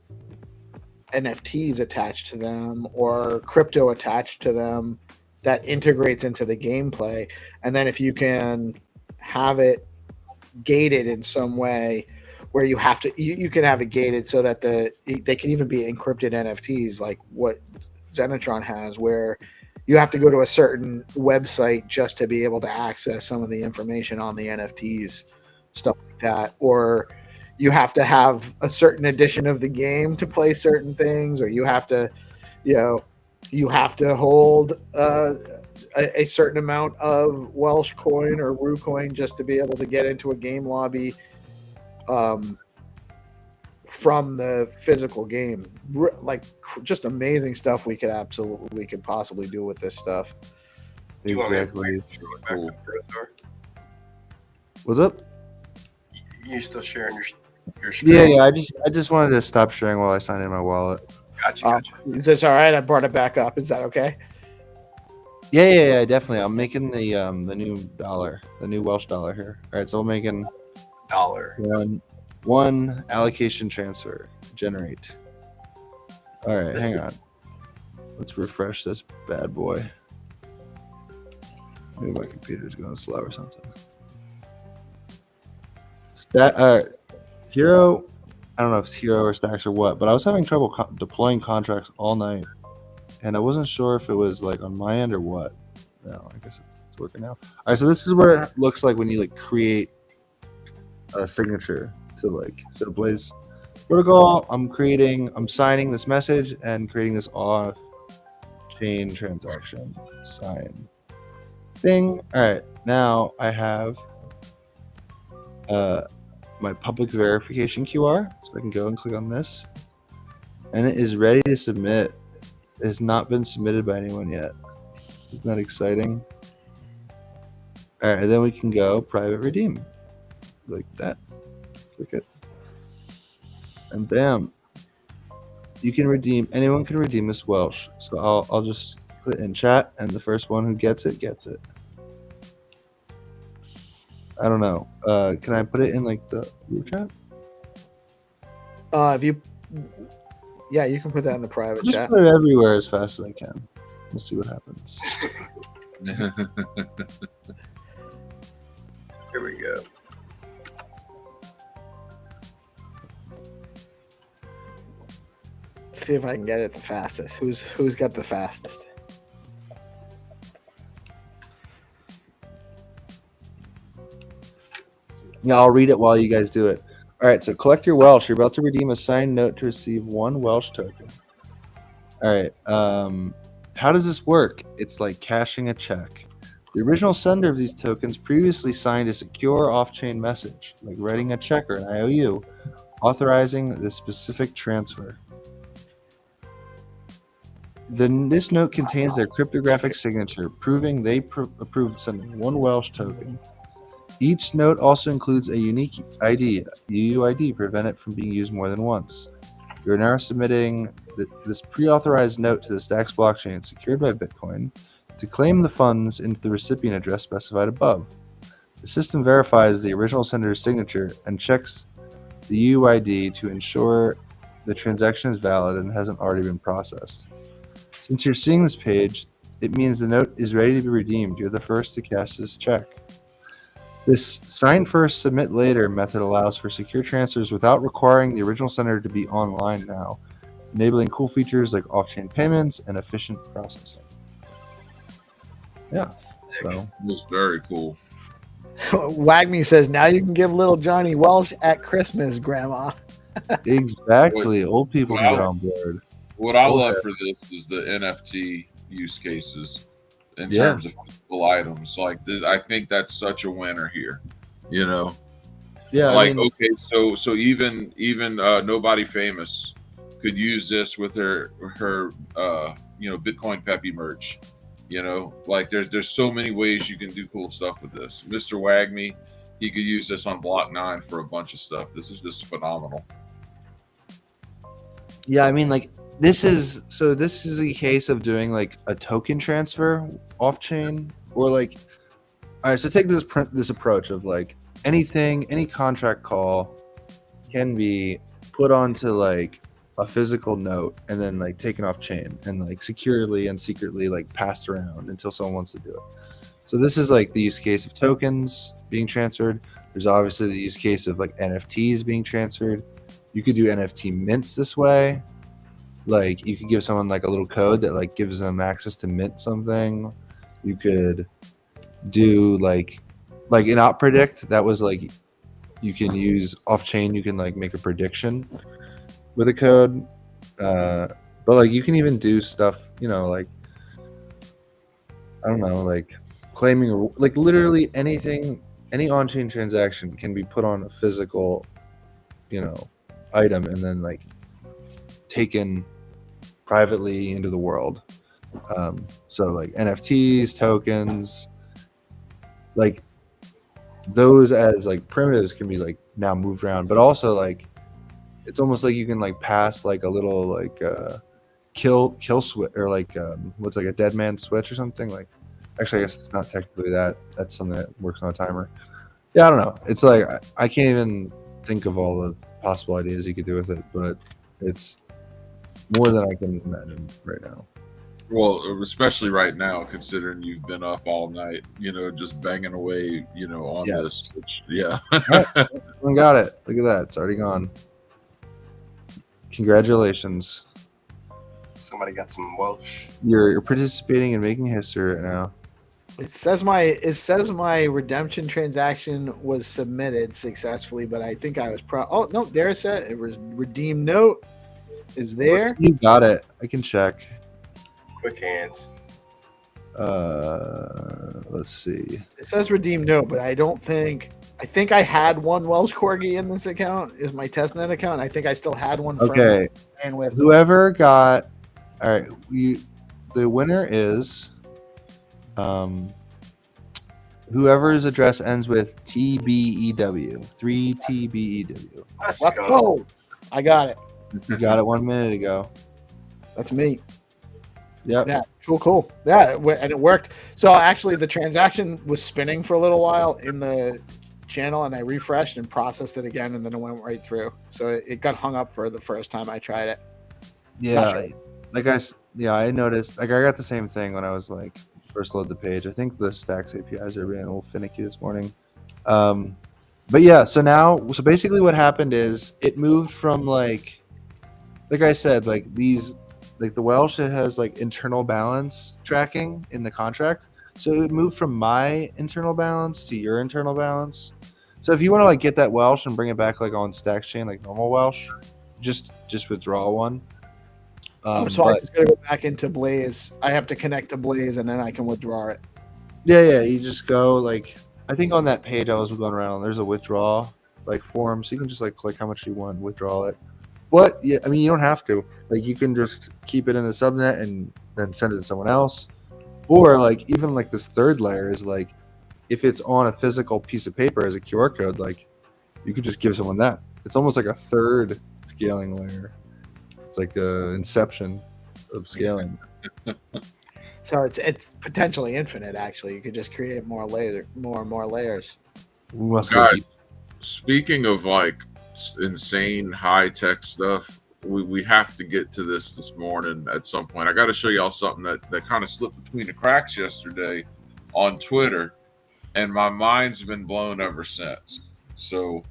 NFTs attached to them or crypto attached to them that integrates into the gameplay. And then if you can have it gated in some way where you have to, you can have it gated so that they can even be encrypted NFTs like what Xenitron has, where you have to go to a certain website just to be able to access some of the information on the NFTs, stuff like that. Or you have to have a certain edition of the game to play certain things, or you have to, hold a certain amount of Welsh coin or Rue coin just to be able to get into a game lobby from the physical game. Like just amazing stuff we could possibly do with this stuff. Do you want me to Exactly. back Cool. up, Brother? What's up? You still sharing your screen? Yeah. I just wanted to stop sharing while I sign in my wallet. Gotcha. Is this all right? I brought it back up. Is that okay? Yeah, definitely. I'm making the new dollar, the new Welsh dollar here. All right, so I'm making $1. one allocation transfer generate. All right, This hang is- on. Let's refresh this bad boy. Maybe my computer's going slow or something. Hero. I don't know if it's Hero or Stacks or what, but I was having trouble deploying contracts all night, and I wasn't sure if it was like on my end or what. No, I guess it's working now. All right, so this is where it looks like when you like create a signature to like so Blaze protocol. I'm signing this message and creating this off-chain transaction. Sign. Bing. All right, now I have my public verification QR, so I can go and click on this, and it is ready to submit. It has not been submitted by anyone yet. Isn't that exciting? All right, then we can go private redeem, like that. Click it, and bam! You can redeem. Anyone can redeem this Welsh. So I'll just put it in chat, and the first one who gets it gets it. I don't know. Can I put it in like the group chat? You can put that in the private Just chat. put it everywhere as fast as I can. Let's see what happens. Here we go. See if I can get it the fastest. Who's got the fastest? Yeah, I'll read it while you guys do it. All right, so collect your Welsh. You're about to redeem a signed note to receive one Welsh token. All right, how does this work? It's like cashing a check. The original sender of these tokens previously signed a secure off-chain message, like writing a check or an IOU, authorizing the specific transfer. This note contains their cryptographic signature, proving they approved sending one Welsh token. Each note also includes a unique ID, UUID, prevent it from being used more than once. You are now submitting this pre-authorized note to the Stacks blockchain secured by Bitcoin to claim the funds into the recipient address specified above. The system verifies the original sender's signature and checks the UUID to ensure the transaction is valid and hasn't already been processed. Since you're seeing this page, it means the note is ready to be redeemed. You're the first to cash this check. This sign first, submit later method allows for secure transfers without requiring the original sender to be online now, enabling cool features like off-chain payments and efficient processing. Yeah, so It was very cool. Wagme says now you can give little Johnny Welsh at Christmas, Grandma. exactly, old people can get on board. What I Okay. love for this is the NFT use cases in Yeah. terms of physical items. Like this, I think that's such a winner here. You know, Yeah, like I mean, okay, so even nobody famous could use this with her Bitcoin PEPE merch. You know, like there's so many ways you can do cool stuff with this. Mr. Wagme, he could use this on Block 9 for a bunch of stuff. This is just phenomenal. yeah, I mean, like this is a case of doing like a token transfer off chain, or like, all right, so take this approach of like any contract call can be put onto like a physical note and then like taken off chain and like securely and secretly like passed around until someone wants to do it. So this is like the use case of tokens being transferred. There's obviously the use case of like NFTs being transferred. You could do NFT mints this way. Like you could give someone like a little code that like gives them access to mint something. You could do like in Op Predict, that was like you can use off chain, you can like make a prediction with a code. But like you can even do stuff, you know, like I don't know, like claiming like literally anything, any on-chain transaction can be put on a physical, you know, item and then like taken privately into the world. So like NFTs, tokens, like those as like primitives can be like now moved around, but also like it's almost like you can like pass like a little like kill switch, or like what's like a dead man switch or something. Like actually I guess it's not technically that. That's something that works on a timer. Yeah, I don't know. It's like I can't even think of all the possible ideas you could do with it, but it's more than I can imagine right now. Well, especially right now, considering you've been up all night, just banging away, on this. Yeah. Right. Everyone got it. Look at that. It's already gone. Congratulations. Somebody got some Welsh. You're participating in making history right now. It says my redemption transaction was submitted successfully, but I think I was oh no, there it said it was redeem note is there. You got it. I can check. Quick hands. Let's see. It says redeem note, but I think I had one Welsh Corgi in this account. Is my testnet account. I think I still had one. Okay. And with Whoever got, all right. The winner is, whoever's address ends with TBEW, 3 TBEW. Let's let's go. go. I got it. You got it 1 minute ago. That's me. Yep. Yeah, cool. Yeah, and it worked. So actually, the transaction was spinning for a little while in the channel, and I refreshed and processed it again, and then it went right through. So it got hung up for the first time I tried it. Yeah, I noticed. Like I got the same thing when I was like first load the page. I think the Stacks APIs are being a little finicky this morning. But yeah, so basically what happened is it moved from like I said, like these. Like the Welsh, it has like internal balance tracking in the contract. So it moved from my internal balance to your internal balance. So if you want to like get that Welsh and bring it back like on Stacks chain, like normal Welsh, just withdraw one. So I just gotta go back into Blaze. I have to connect to Blaze and then I can withdraw it. Yeah. You just go like, I think on that page I was going around, there's a withdraw like form. So you can just like click how much you want, withdraw it. But yeah, I mean, you don't have to. Like, you can just keep it in the subnet and then send it to someone else. Or like even like this third layer is like, if it's on a physical piece of paper as a QR code, like you could just give someone that. It's almost like a third scaling layer. It's like a inception of scaling. So it's potentially infinite. Actually, you could just create more and more layers. We must go Guys, deep. speaking of like insane high tech stuff, we have to get to this morning at some point. I got to show y'all something that kind of slipped between the cracks yesterday on Twitter, and my mind's been blown ever since. So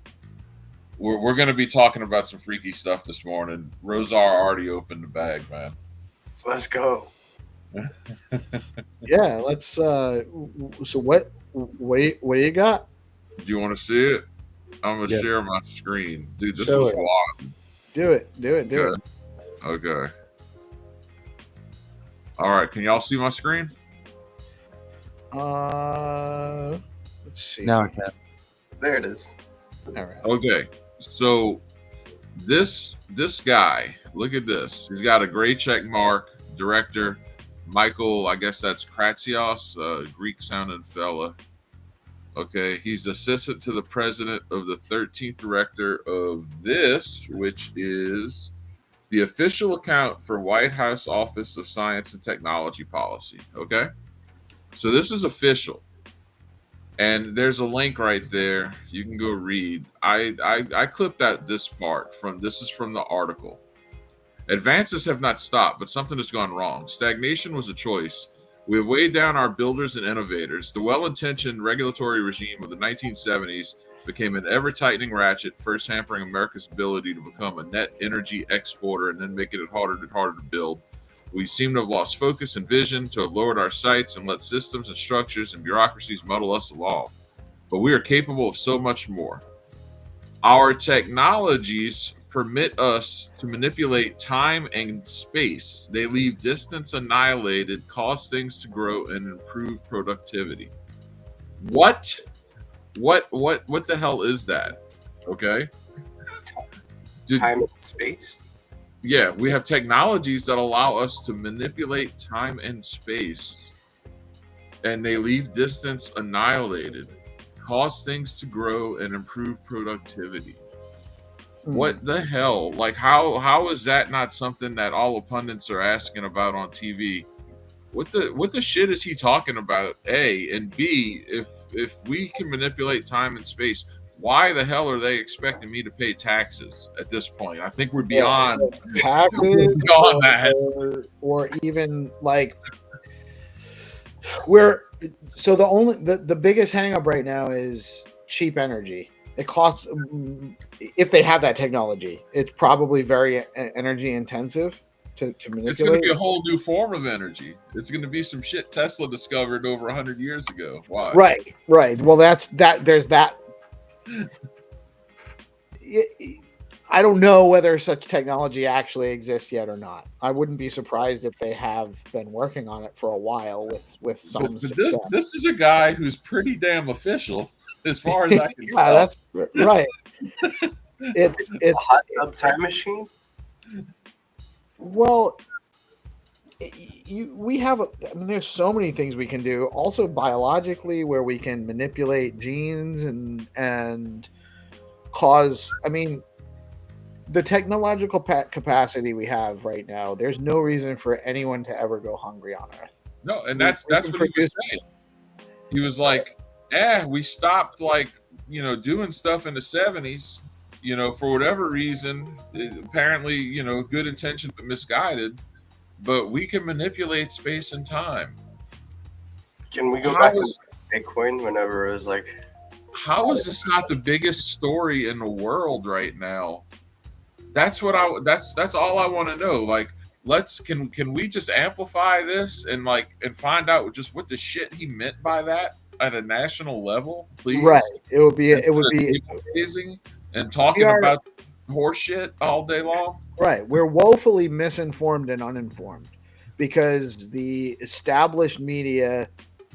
we're going to be talking about some freaky stuff this morning. Rosar already opened the bag, man. Let's go. Yeah, let's. So what you got? Do you want to see it? I'm going to Yeah. share my screen. Dude, this Show was it. wild. Do it. Okay. All right. Can y'all see my screen? Let's see. Now I can. There it is. All right. Okay. So this guy, look at this. He's got a gray check mark. Director Michael, I guess that's Kratsios, Greek sounding fella. Okay, he's assistant to the president of the 13th director of this, which is the official account for White House Office of Science and Technology Policy. Okay, so this is official, and there's a link right there. You can go read. I clipped out this part from. This is from the article. Advances have not stopped, but something has gone wrong. Stagnation was a choice. We have weighed down our builders and innovators. The well-intentioned regulatory regime of the 1970s became an ever-tightening ratchet, first hampering America's ability to become a net energy exporter and then making it harder and harder to build. We seem to have lost focus and vision, to have lowered our sights and let systems and structures and bureaucracies muddle us along. But we are capable of so much more. Our technologies permit us to manipulate time and space. They leave distance annihilated, cause things to grow, and improve productivity. What the hell is that? Okay. time and space. Yeah, we have technologies that allow us to manipulate time and space, and they leave distance annihilated, cause things to grow, and improve productivity. What the hell? Like, how is that not something that all the pundits are asking about on TV? What the shit is he talking about? A, and B, if we can manipulate time and space, why the hell are they expecting me to pay taxes at this point? I think we're beyond taxes, beyond that. Or even like the biggest hang up right now is cheap energy. It costs, if they have that technology, it's probably very energy intensive to manipulate. It's going to be a whole new form of energy. It's going to be some shit Tesla discovered over 100 years ago. Why? Right. Well, there's that. I don't know whether such technology actually exists yet or not. I wouldn't be surprised if they have been working on it for a while with some success. This is a guy who's pretty damn official, as far as I can tell. That's right. It's a hot tub time machine. Well, we have. There's so many things we can do. Also, biologically, where we can manipulate genes and cause. I mean, the technological capacity we have right now. There's no reason for anyone to ever go hungry on Earth. No, and that's what he was saying. He was like, we stopped doing stuff in the 70s, for whatever reason, apparently, good intention but misguided, but we can manipulate space and time. Can we go back to Bitcoin whenever it was like, how is this not the biggest story in the world right now? That's what that's all I want to know. Like, can we just amplify this and find out just what the shit he meant by that at a national level, please? Right. It would be amazing. And talking about horse shit all day long. Right. We're woefully misinformed and uninformed because the established media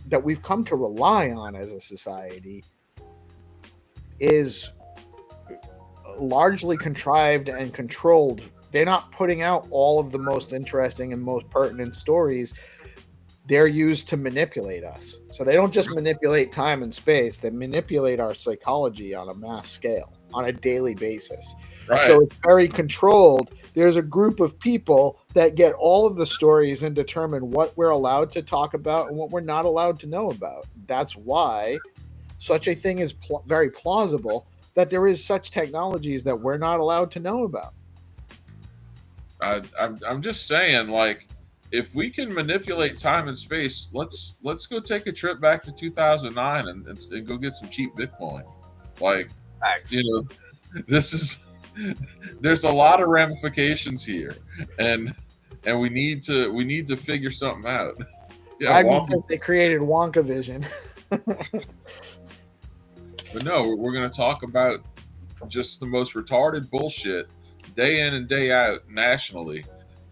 that we've come to rely on as a society is largely contrived and controlled. They're not putting out all of the most interesting and most pertinent stories. They're used to manipulate us. So they don't just manipulate time and space. They manipulate our psychology on a mass scale, on a daily basis. Right. So it's very controlled. There's a group of people that get all of the stories and determine what we're allowed to talk about and what we're not allowed to know about. That's why such a thing is very plausible that there is such technologies that we're not allowed to know about. I'm just saying, if we can manipulate time and space, let's go take a trip back to 2009 and go get some cheap Bitcoin. There's a lot of ramifications here, and we need to figure something out. Yeah, they created Wonka Vision. But no, we're going to talk about just the most retarded bullshit day in and day out nationally.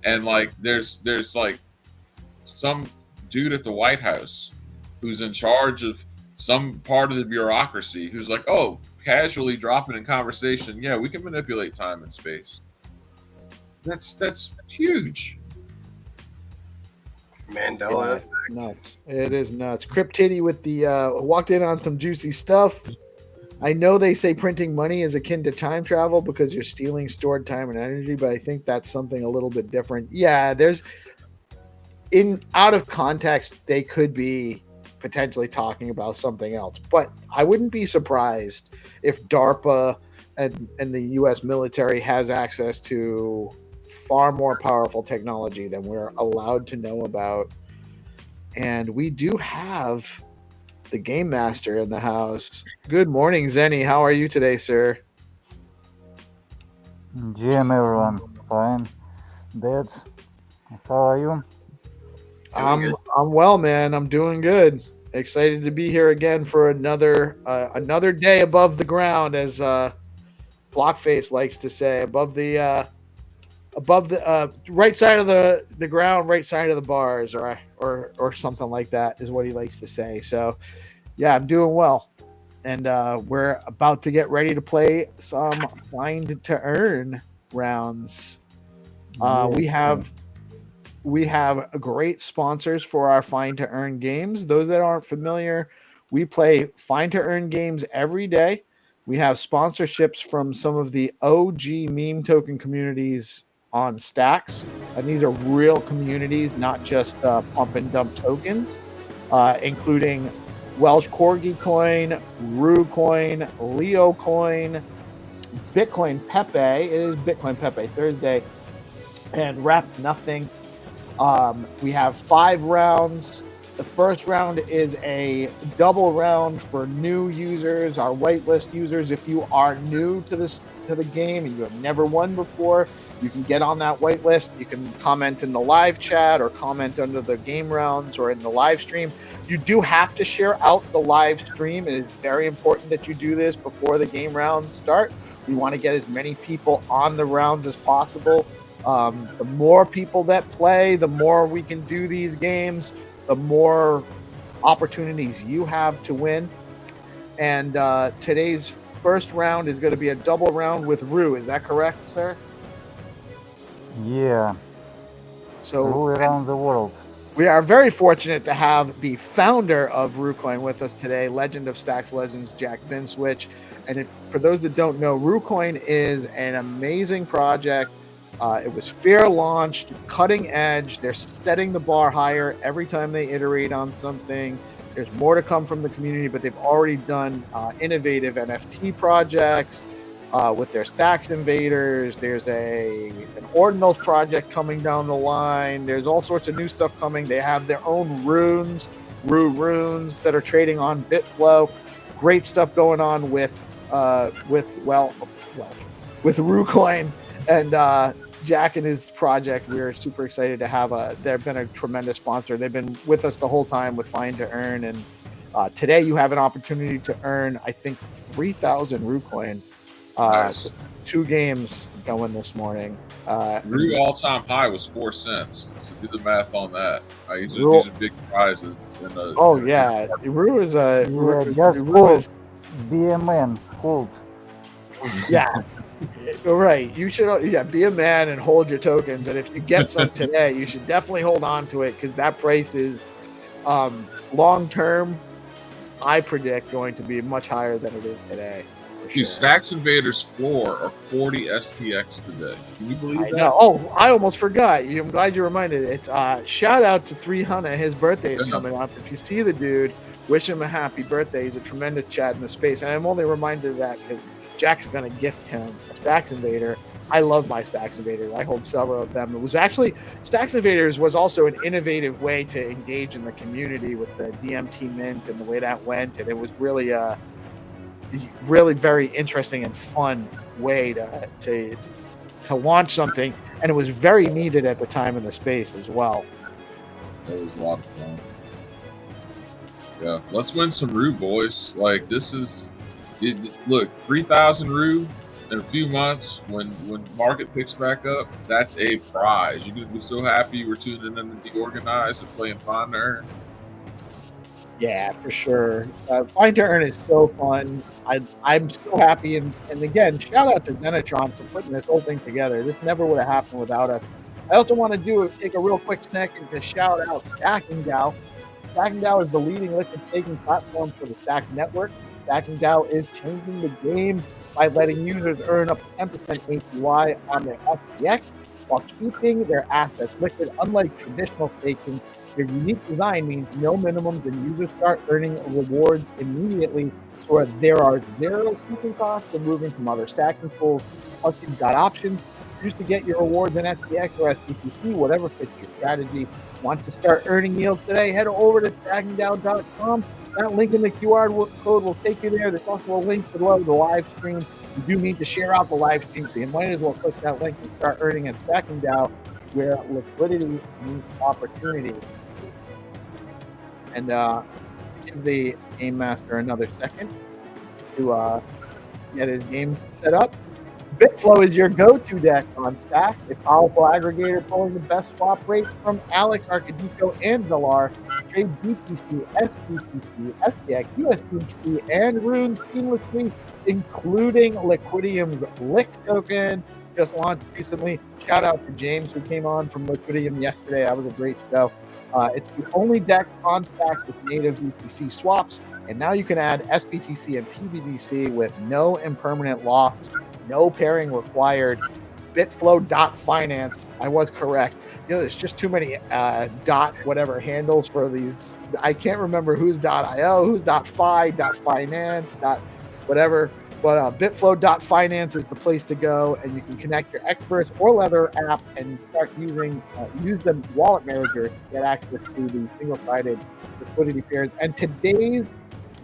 And there's some dude at the White House who's in charge of some part of the bureaucracy who's casually dropping in conversation, we can manipulate time and space. That's huge. Mandela effect. Nuts. It is nuts. Cryptiddy with the walked in on some juicy stuff. I know they say printing money is akin to time travel because you're stealing stored time and energy, but I think that's something a little bit different. Yeah, out of context, they could be potentially talking about something else, but I wouldn't be surprised if DARPA and the U.S. military has access to far more powerful technology than we're allowed to know about. And we do have the Game Master in the house. Good morning, Zenny. How are you today, sir? GM, everyone. Fine. Dad, how are you? I'm well, man. I'm doing good. Excited to be here again for another day above the ground, as Blockface likes to say, above the right side of the ground, right side of the bars, or something like that is what he likes to say. So, yeah, I'm doing well. and we're about to get ready to play some Find2Earn rounds. We have great sponsors for our Find2Earn games. Those that aren't familiar, we play Find2Earn games every day. We have sponsorships from some of the OG meme token communities on Stacks, and these are real communities, not just pump and dump tokens, including Welsh Corgi Coin, Rue Coin, Leo Coin, Bitcoin Pepe. It is Bitcoin Pepe Thursday, and Wrap Nothing. We have 5 rounds. The first round is a double round for new users, our whitelist users. If you are new to the game and you have never won before, you can get on that whitelist. You can comment in the live chat or comment under the game rounds or in the live stream. You do have to share out the live stream. It is very important that you do this before the game rounds start. We want to get as many people on the rounds as possible. The more people that play, the more we can do these games, the more opportunities you have to win. And today's first round is going to be a double round with Rue. Is that correct, sir? Yeah. So All around the world. we are very fortunate to have the founder of RueCoin with us today, Legend of Stacks Legends, Jack Vinswitch. And for those that don't know, RueCoin is an amazing project. It was fair launched, cutting edge. They're setting the bar higher every time they iterate on something. There's more to come from the community, but they've already done innovative NFT projects with their Stacks Invaders. There's an Ordinals project coming down the line. There's all sorts of new stuff coming. They have their own runes, runes that are trading on BitFlow. Great stuff going on with RueCoin and Jack and his project. We're super excited to have they've been a tremendous sponsor. They've been with us the whole time with Find2Earn, and today you have an opportunity to earn, I think, 3,000 RueCoin. Nice. 2 games going this morning. Rue all-time high was 4 cents. So do the math on that. These Rue- are big prizes. Yeah, Rue is a Just Rue is, be a man. Hold. yeah. Right. You should be a man and hold your tokens. And if you get some today, you should definitely hold on to it, because that price is long term, I predict, going to be much higher than it is today. For Dude, sure. Stacks Invaders floor are 40 STX today. Can you believe I that? know. Oh, I almost forgot. I'm glad you reminded. It's shout out to 300. His birthday is coming up. If you see the dude, wish him a happy birthday. He's a tremendous chat in the space. And I'm only reminded of that because Jack's going to gift him a Stacks Invader. I love my Stacks Invaders. I hold several of them. It was actually, Stacks Invaders was also an innovative way to engage in the community with the DMT mint and the way that went. And it was really really very interesting and fun way to launch something. And it was very needed at the time in the space as well. That was a lot of fun. Yeah, let's win some Rue, boys. Like, this is... look, 3,000 Rue in a few months, when market picks back up, that's a prize. You're going to be so happy you were tuning in to DeOrganized and playing Find2Earn. Yeah, for sure. Find2Earn is so fun. I'm so happy. And again, shout out to Xenitron for putting this whole thing together. This never would have happened without us. I also want to take a real quick second to shout out StackingDAO. StackingDAO is the leading liquid staking platform for the Stack network. StackingDAO is changing the game by letting users earn up to 10% APY on their FTX while keeping their assets liquid. Unlike traditional staking, their unique design means no minimums and users start earning rewards immediately, so there are zero staking costs when moving from other stacking pools. Plus, you've got options. Choose to get your rewards in SPX or SBTC, whatever fits your strategy. Want to start earning yield today? Head over to stackingdao.com. That link in the QR code will take you there. There's also a link below the live stream. You do need to share out the live stream, so you might as well click that link and start earning at StackingDAO, where liquidity meets opportunity. And give the game master another second to get his game set up. BitFlow is your go-to DEX on Stacks, a powerful aggregator pulling the best swap rates from Alex, Arcadico, and Zalar. trade BTC, SBTC, STX, USDC, and Rune seamlessly, including Liquidium's Lick token, just launched recently. Shout out to James who came on from Liquidium yesterday. That was a great show. It's the only DEX on Stack with native BTC swaps, and now you can add SBTC and PBDC with no impermanent loss, no pairing required. Bitflow.finance. I was correct. There's just too many dot whatever handles for these. I can't remember who's .io, who's .fi, .finance, whatever. But Bitflow.finance is the place to go, and you can connect your Experts or Leather app and start use the wallet manager to get access to the single-sided liquidity pairs. And today's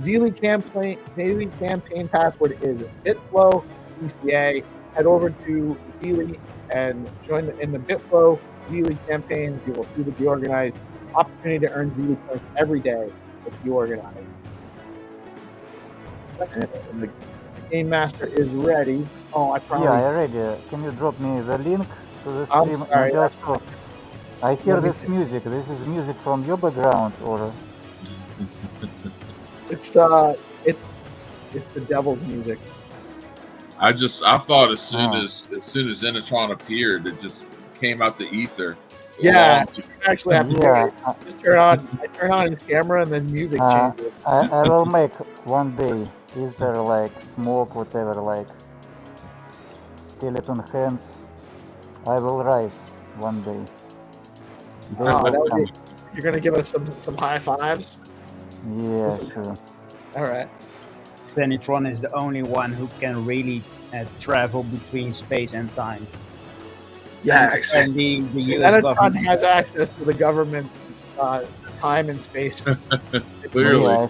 Zealy campaign password is Bitflow ECA. Head over to Zealy and join in the Bitflow Zealy campaigns. You will see the DeOrganized opportunity to earn Zealy points every day with DeOrganized. That's it. And the Game Master is ready. Oh, I probably... Yeah, I ready. Can you drop me the link to the I'm stream? sorry. I hear this music. This is music from your background, or? It's the devil's music. I thought as soon as Xenitron appeared, it just came out the ether. Yeah, you actually have to Yeah. just turn on his camera and then music changes. I will make one day. Is there like smoke, whatever, like skeleton hands? I will rise one day. You're gonna give us some high fives. Yeah, sure. All right. Xenitron is the only one who can really travel between space and time. Yes. And the US Xenitron government has access to the government's time and space. Clearly. Yeah,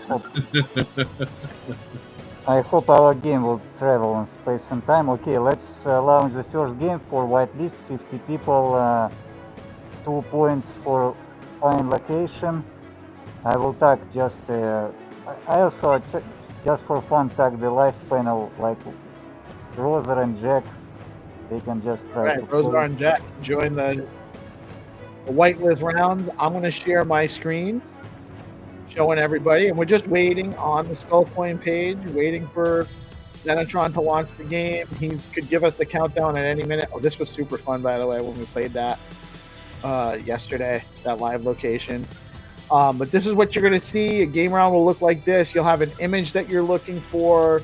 I hope our game will travel in space and time. Okay, let's launch the first game for whitelist. 50 people, 2 points for find location. I will tag just. I also just for fun tag the live panel like Rosa and Jack. They can just try Right, to Rosa play. and Jack join the whitelist rounds. I'm gonna share my screen, showing everybody, and we're just waiting on the Skullcoin page, waiting for Xenitron to launch the game. He could give us the countdown at any minute. Oh, this was super fun, by the way, when we played that yesterday, that live location. But this is what you're going to see. A game round will look like this. You'll have an image that you're looking for.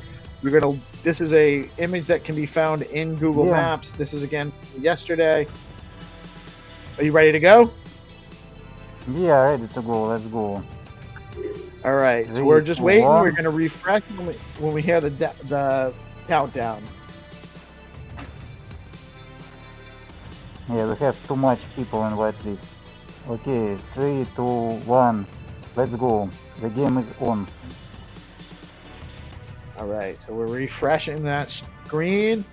This is a image that can be found in Google Maps. This is again yesterday. Are you ready to go? Yeah, ready to go. Let's go. All right. So Three, we're just two, waiting. one. We're going to refresh when we hear the countdown. Yeah, we have too much people in whitelist. Okay, 3, 2, 1. Let's go. The game is on. All right. So we're refreshing that screen.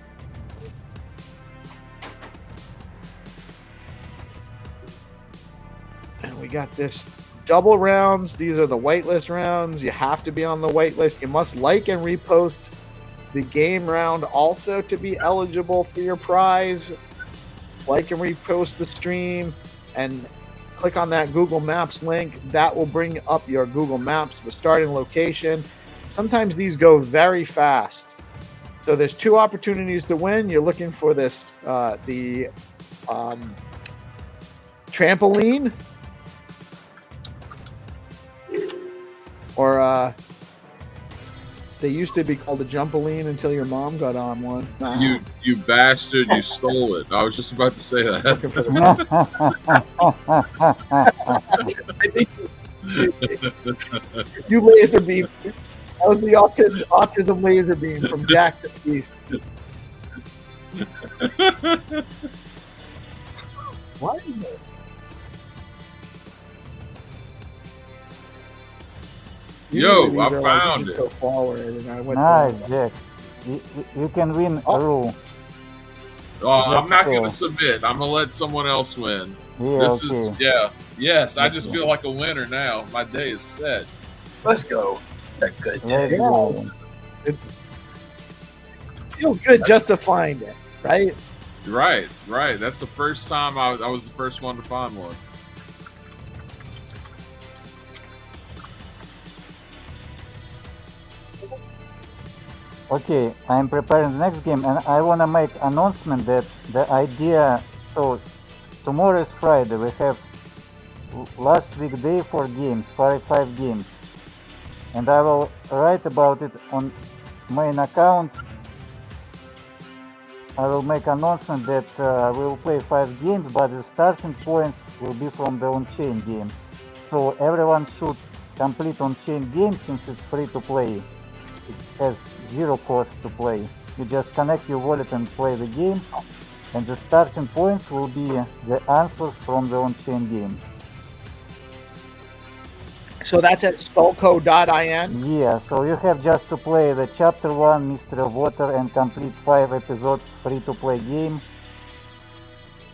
And we got this double rounds. These are the whitelist rounds. You have to be on the whitelist. You must like and repost the game round also to be eligible for your prize. Like and repost the stream and click on that Google Maps link. That will bring up your Google Maps, the starting location. Sometimes these go very fast. So there's 2 opportunities to win. You're looking for this, the trampoline, or they used to be called a jumpaline until your mom got on one. You bastard! You stole it. I was just about to say that. Looking for the I think you laser beam. That was the autism laser beam from Jack to Peace. What is it? Yo, I found it. Go forward, and I went Nice, down. Jack. You can win a row. Oh, I'm not going to submit. I'm going to let someone else win. Yeah, This okay. is, yes, I just feel like a winner now. My day is set. Let's go. It's a good Let's day. go. It feels good just to find it, right? Right. That's the first time I was the first one to find one. Okay, I'm preparing the next game, and I want to make announcement that the idea. So tomorrow is Friday. We have last week day for games, 5 games, and I will write about it on main account. I will make announcement that we will play 5 games, but the starting points will be from the on-chain game. So everyone should complete on-chain game since it's free to play. It has zero cost to play. You just connect your wallet and play the game, and the starting points will be the answers from the on-chain game. So that's at skullco.in. Yeah, so you have just to play the chapter 1 Mystery of Water and complete 5 episodes free to play game,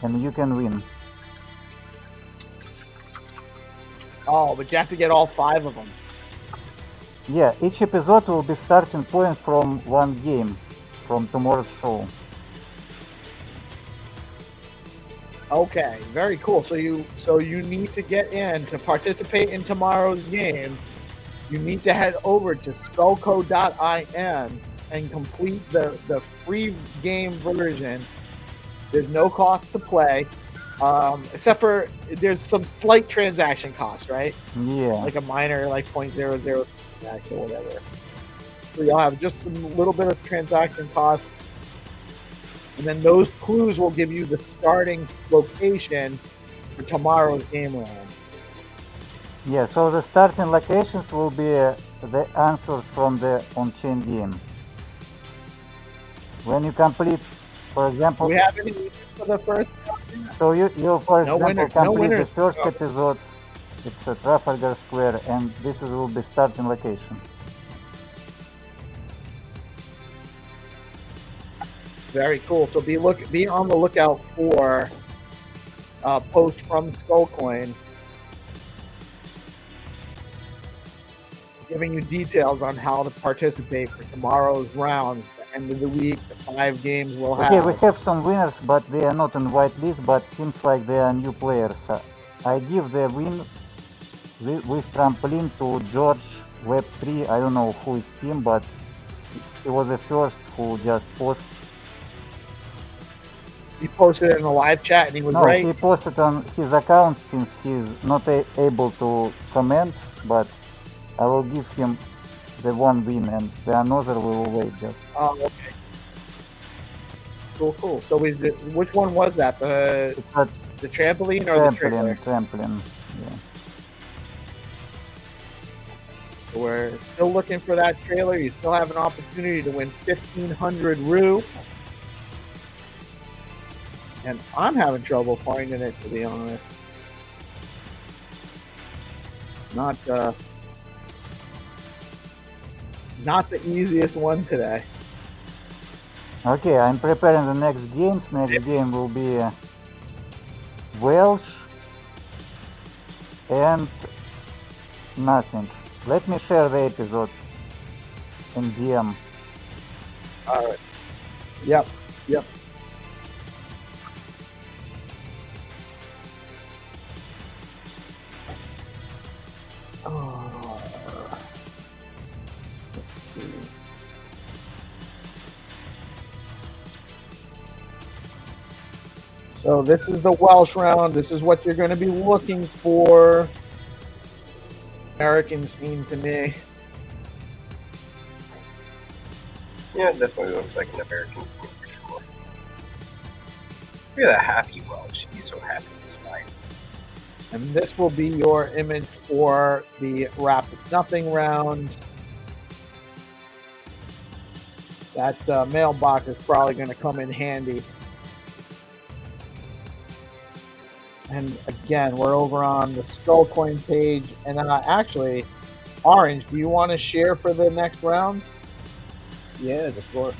and you can win. Oh, but you have to get all 5 of them. Yeah, each episode will be starting point from one game from tomorrow's show. Okay, very cool. So you need to get in to participate in tomorrow's game. You need to head over to skullco.in and complete the free game version. There's no cost to play, except for there's some slight transaction costs, right? Yeah. Like a minor, like 0.00 or whatever. So you'll have just a little bit of transaction cost. And then those clues will give you the starting location for tomorrow's game round. Yeah, so the starting locations will be the answers from the on-chain game. When you complete, for example... Do we have any winners for the first round? So you for No example, winners, complete the winners. first episode, it's a Trafalgar Square, and this will be starting location. Very cool. So be on the lookout for posts from Skullcoin giving you details on how to participate for tomorrow's rounds, the end of the week, the 5 games we'll have. Okay, we have some winners, but they are not in whitelist, but seems like they are new players. I give the win with trampoline to George Web3. I don't know who is him, but he was the first who just posted. He posted it in the live chat and he was No, right. he posted on his account since he's not able to comment, but I will give him the one win and the another we will wait just. Oh, okay. Cool. So which one was that? It's a The trampoline or the trailer? trampoline, yeah. We're still looking for that trailer. You still have an opportunity to win 1,500 Rue. And I'm having trouble finding it, to be honest. Not the easiest one today. Okay, I'm preparing the next games. Next game will be Welsh and nothing. Let me share the episodes in DM. All right. Yep. Let's see. So this is the Welsh round. This is what you're going to be looking for. American scene to me. Yeah, it definitely looks like an American thing for sure. Look at that happy Welsh. He's so happy he's smiling. And this will be your image for the Rapid Nothing round. That mailbox is probably going to come in handy. And again, we're over on the Skullcoin page. And actually, Orange, do you want to share for the next round? Yes, of course.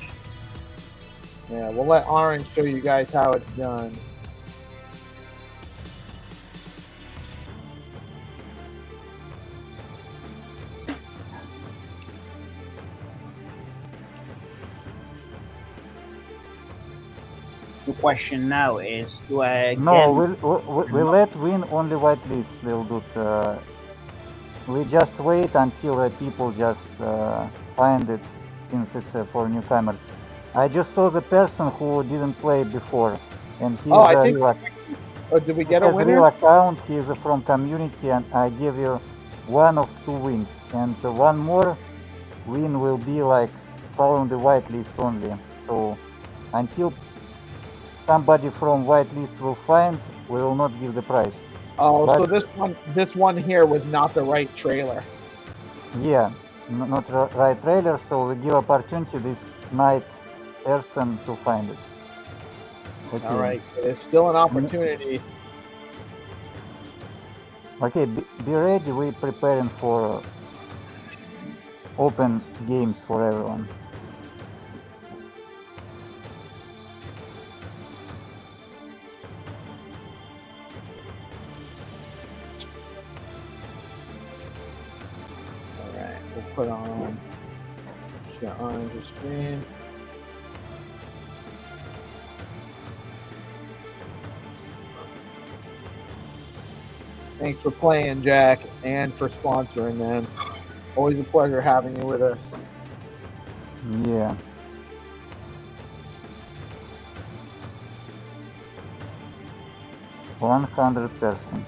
Yeah, we'll let Orange show you guys how it's done. The question now is, do I again... No, we let win only whitelist. We'll do we just wait until people just find it since it's for newcomers. I just saw the person who didn't play before, and he's Oh, I think. real, Did we he get a has a real winner? account. He's from community, and I give you 1 of 2 wins, and one more win will be like following the whitelist only. So until somebody from whitelist will find, we will not give the prize. Oh, so But this one here was not the right trailer. yeah, not right trailer. So we give opportunity this night person to find it. Okay. All right, so there's still an opportunity. Okay, be ready. We're preparing for open games for everyone. All right, we'll put on share on the screen. Thanks for playing, Jack, and for sponsoring, man. Always a pleasure having you with us. Yeah. $100%.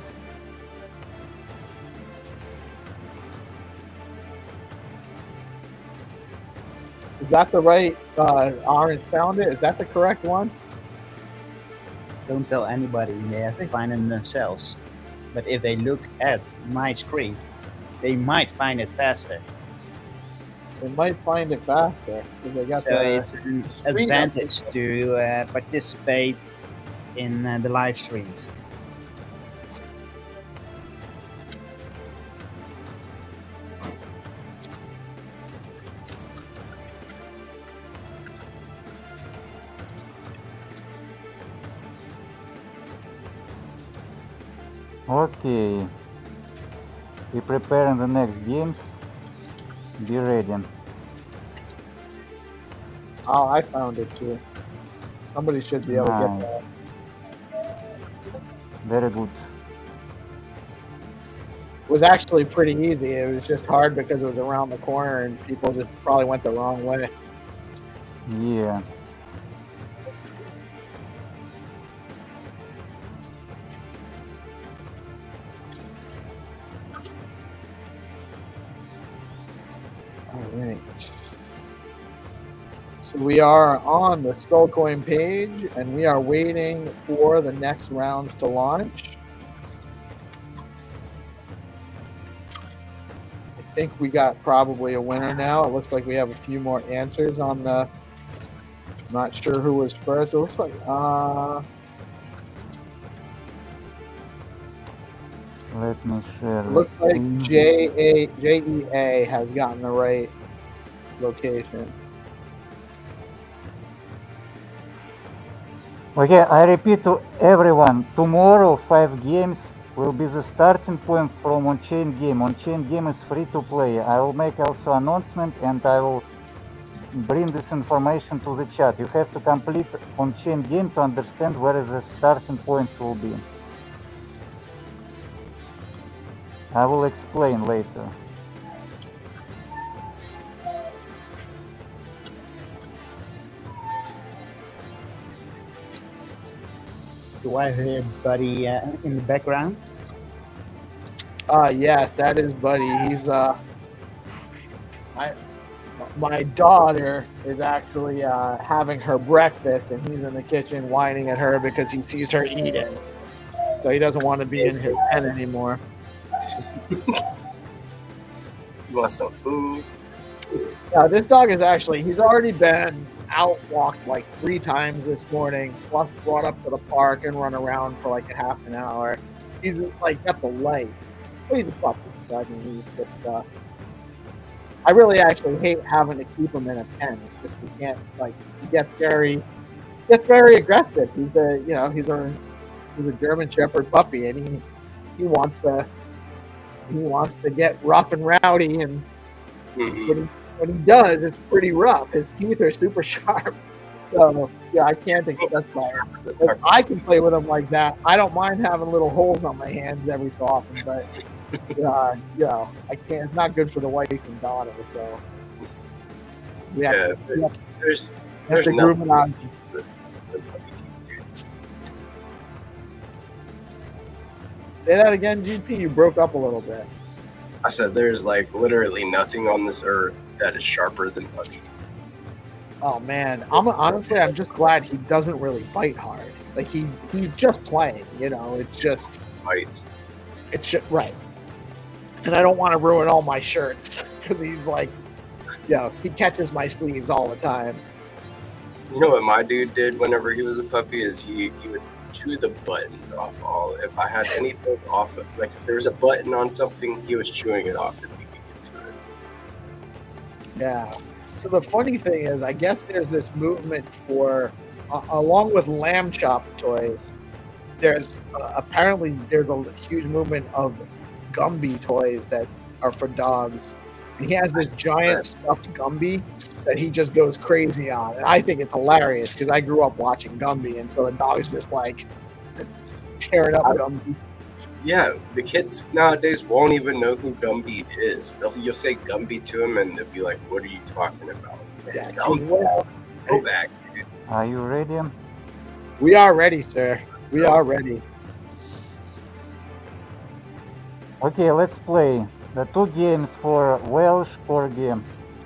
Is that the right? Orange found it. Is that the correct one? Don't tell anybody. They have to find it themselves. But if they look at my screen, they might find it faster. They might find it faster because they got So the it's an screen advantage up. to participate in the live streams. Okay. We preparing the next games. Be ready. Oh, I found it too. Somebody should be able to get Nice. that. Very good. It was actually pretty easy. It was just hard because it was around the corner and people just probably went the wrong way. Yeah. All right. So we are on the Skullcoin page and we are waiting for the next rounds to launch. I think we got probably a winner now. It looks like we have a few more answers on the. Not sure who was first. It looks like Let me share. it looks the like screen. JEA has gotten the right location. Okay, I repeat to everyone, tomorrow 5 games will be the starting point from on-chain game. On-chain game is free to play. I will make also announcement and I will bring this information to the chat. You have to complete on-chain game to understand where the starting points will be. I will explain later. Do I hear Buddy in the background? Yes, that is Buddy. He's my daughter is actually having her breakfast, and he's in the kitchen whining at her because he sees her eating. So he doesn't want to be in his pen anymore. You want some food? Yeah, this dog is he's already been out walked like 3 times this morning, plus brought up to the park and run around for like a half an hour. He's like at the light. But he's a puppy, so I mean he's just I really actually hate having to keep him in a pen. It's just we can't he gets very aggressive. He's a German Shepherd puppy, and he wants to get rough and rowdy, and when he does, it's pretty rough. His teeth are super sharp. So yeah, I can't accept that. If I can play with him like that, I don't mind having little holes on my hands every so often, but I can't. It's not good for the wife and daughter. So We have, Yeah, we have, there's we have to nothing groom it on. with the puppy teeth, dude. Say that again, GP. You broke up a little bit. I said there's like literally nothing on this earth that is sharper than puppy teeth. Oh man, I'm just glad he doesn't really bite hard. Like he's just playing, you know. It's just Bites. right. And I don't want to ruin all my shirts because he's like, he catches my sleeves all the time. You know what my dude did whenever he was a puppy is he would chew the buttons off all. If I had anything off of, like if there was a button on something, he was chewing it off if he could get to it. Yeah. So the funny thing is, I guess there's this movement for, along with lamb chop toys, there's apparently there's a huge movement of Gumby toys that are for dogs. And he has this giant stuffed Gumby that he just goes crazy on. And I think it's hilarious because I grew up watching Gumby, and so the dog's just like tearing up Gumby. Yeah, the kids nowadays won't even know who Gumby is. You'll say Gumby to them, and they'll be like, "What are you talking about?" Yeah, Go back, dude. Are you ready? We are ready, sir. We are ready. Okay, let's play. The two games for Welsh corgi,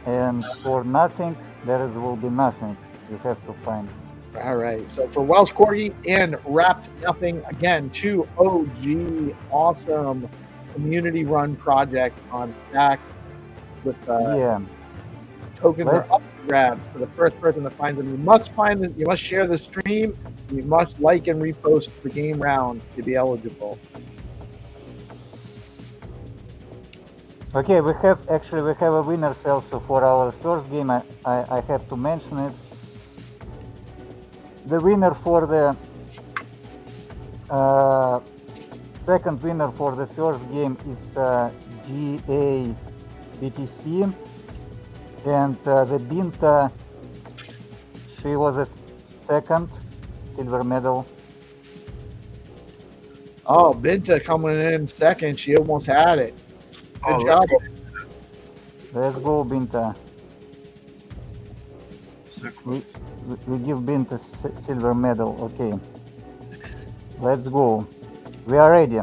and for nothing, there will be nothing. You have to find. All right. So for Welsh Corgi and Wrapped Nothing, again, two OG awesome community-run projects on Stacks with tokens are up for grabs for the first person that finds them. You must find them. You must share the stream. You must like and repost the game round to be eligible. Okay, we have a winner also for our first game. I have to mention it. The winner for the second winner for the first game is GABTC, and the Binta, she was a second silver medal. Oh, Binta coming in second. She almost had it. Good job. Let's go, Binta. So close. We give Binta silver medal. Okay. Let's go. We are ready.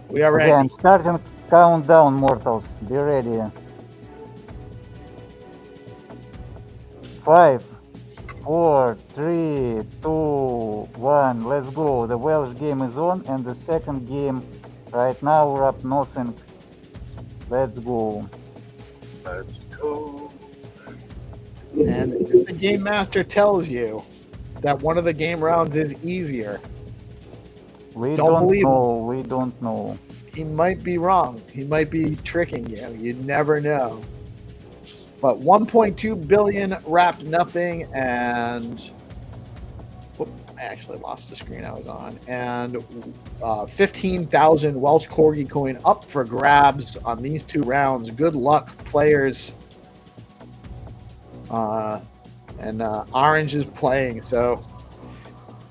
We are Okay, ready. I'm starting countdown, mortals. Be ready. 5, 4, 3, 2, 1. Let's go. The Welsh game is on, and the second game right now, Wrap Nothing. Let's go. Let's go. And if the game master tells you that one of the game rounds is easier, We Don't don't believe know. We don't know. he might be wrong. He might be tricking you. You never know. But 1.2 billion Wrapped Nothing, and I actually lost the screen I was on, and 15,000 Welsh Corgi coin up for grabs on these two rounds. Good luck, players. And Orange is playing, so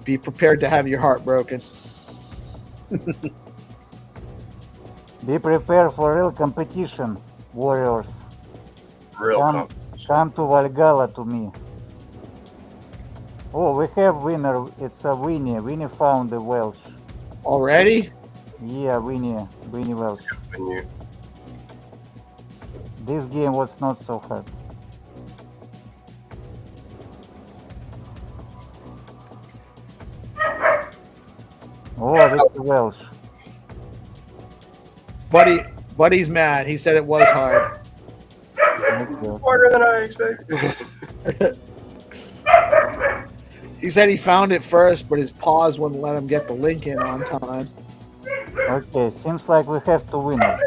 be prepared to have your heart broken. Be prepared for real competition, warriors. Real Come to Valhalla to me. Oh, we have winner. It's a Winnie. Winnie found the Welsh. Already? Yeah, Winnie Welsh. When This game was not so hard. Oh, that's Welsh. Buddy's mad. He said it was hard. Okay. harder than I expected. He said he found it first, but his paws wouldn't let him get the link in on time. Okay, seems like we have two winners.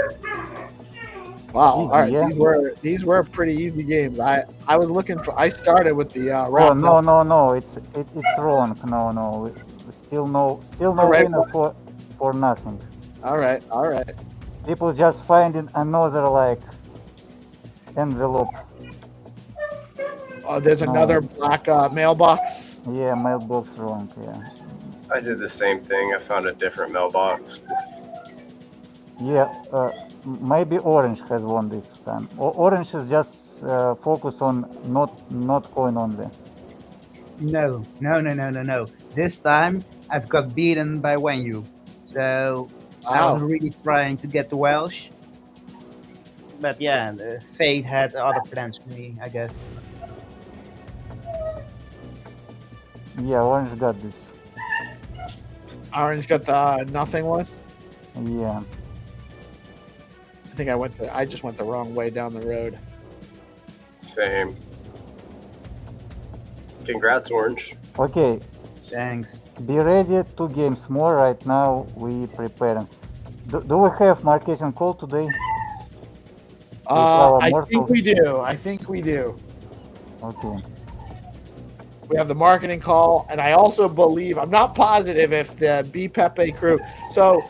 Wow. Easy, All right. yeah. These were pretty easy games. I was looking for. I started with the Oh wrap. no! It's wrong. No. We still no Right. winner for nothing. All right. People just finding another like envelope. There's No. another black mailbox. Yeah, mailbox wrong. Yeah. I did the same thing. I found a different mailbox. Yeah. Maybe Orange has won this time. Orange is just focus on not coin only. No. This time I've got beaten by Wenyu. So I Wow. was really trying to get the Welsh. But yeah, the fate had other plans for me, I guess. Yeah, Orange got this. Orange got the nothing one. Yeah. I think I just went the wrong way down the road. Same. Congrats, Orange. Okay, Thanks. be ready. 2 games more right now. We preparing. Do we have marketing call today? our I think mortals? we do. I think we do. Okay. We have the marketing call, and I also believe, I'm not positive if the PEPE crew. So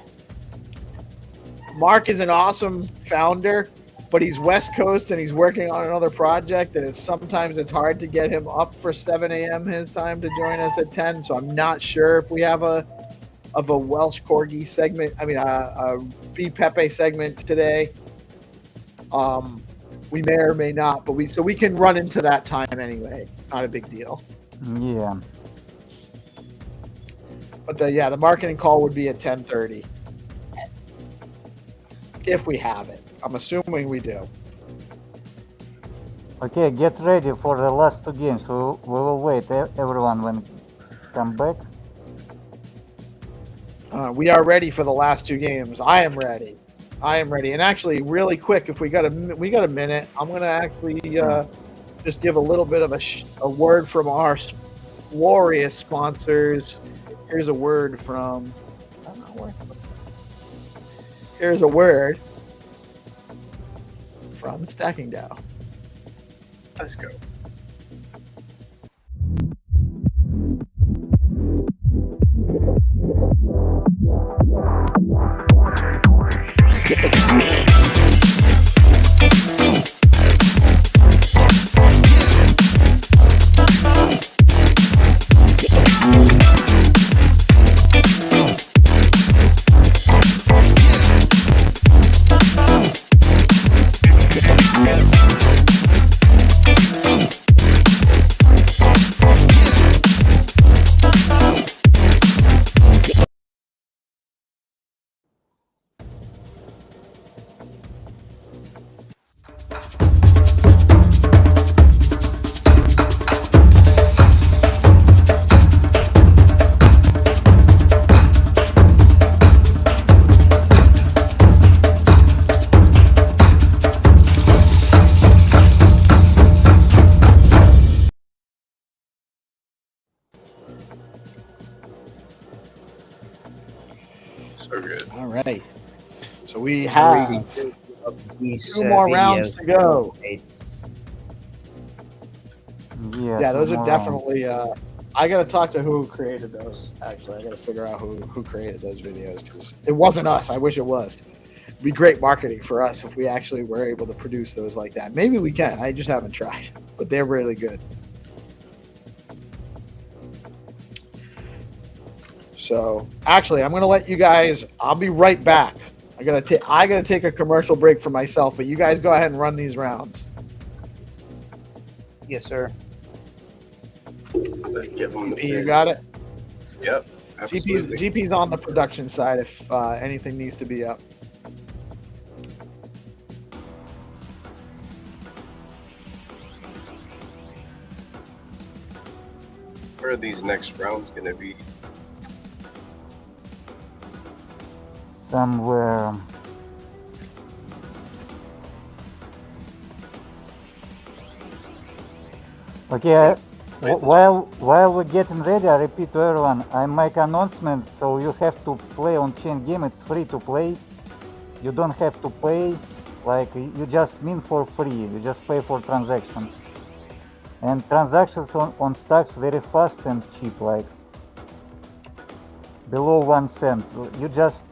Mark is an awesome founder, but he's West Coast and he's working on another project, and sometimes it's hard to get him up for 7 a.m. his time to join us at 10. So I'm not sure if we have a Welsh Corgi segment. I mean, a PEPE segment today. We may or may not, but we can run into that time anyway. It's not a big deal. Yeah. But the marketing call would be at 10:30 if we have it. I'm assuming we do. Okay, get ready for the last 2 games. We will wait everyone when come back. We are ready for the last 2 games. I am ready. And actually, really quick, if we got a minute, I'm gonna actually just give a little bit of a word from our glorious sponsors. Here's a word from. I don't know where. Here's a word from Stacking DAO. Let's go. So good. All right. So we have These, 2 more rounds videos. to go. Yeah. Those are tomorrow. definitely. I gotta talk to who created those. Actually, I gotta figure out who created those videos, because it wasn't us. I wish it was. It'd be great marketing for us if we actually were able to produce those like that. Maybe we can. I just haven't tried, but they're really good. So actually, I'm gonna let you guys. I'll be right back. I gotta take a commercial break for myself, but you guys go ahead and run these rounds. Yes, sir. Let's give them the You biz. got it. Yep. Absolutely. GP's on the production side if anything needs to be up. Where are these next rounds going to be? Somewhere. Okay. While we're getting ready, I repeat to everyone, I make announcement, so you have to play on chain game. It's free to play. You don't have to pay. Like, you just mint for free. You just pay for transactions. And transactions on stacks very fast and cheap, like below 1 cent. You just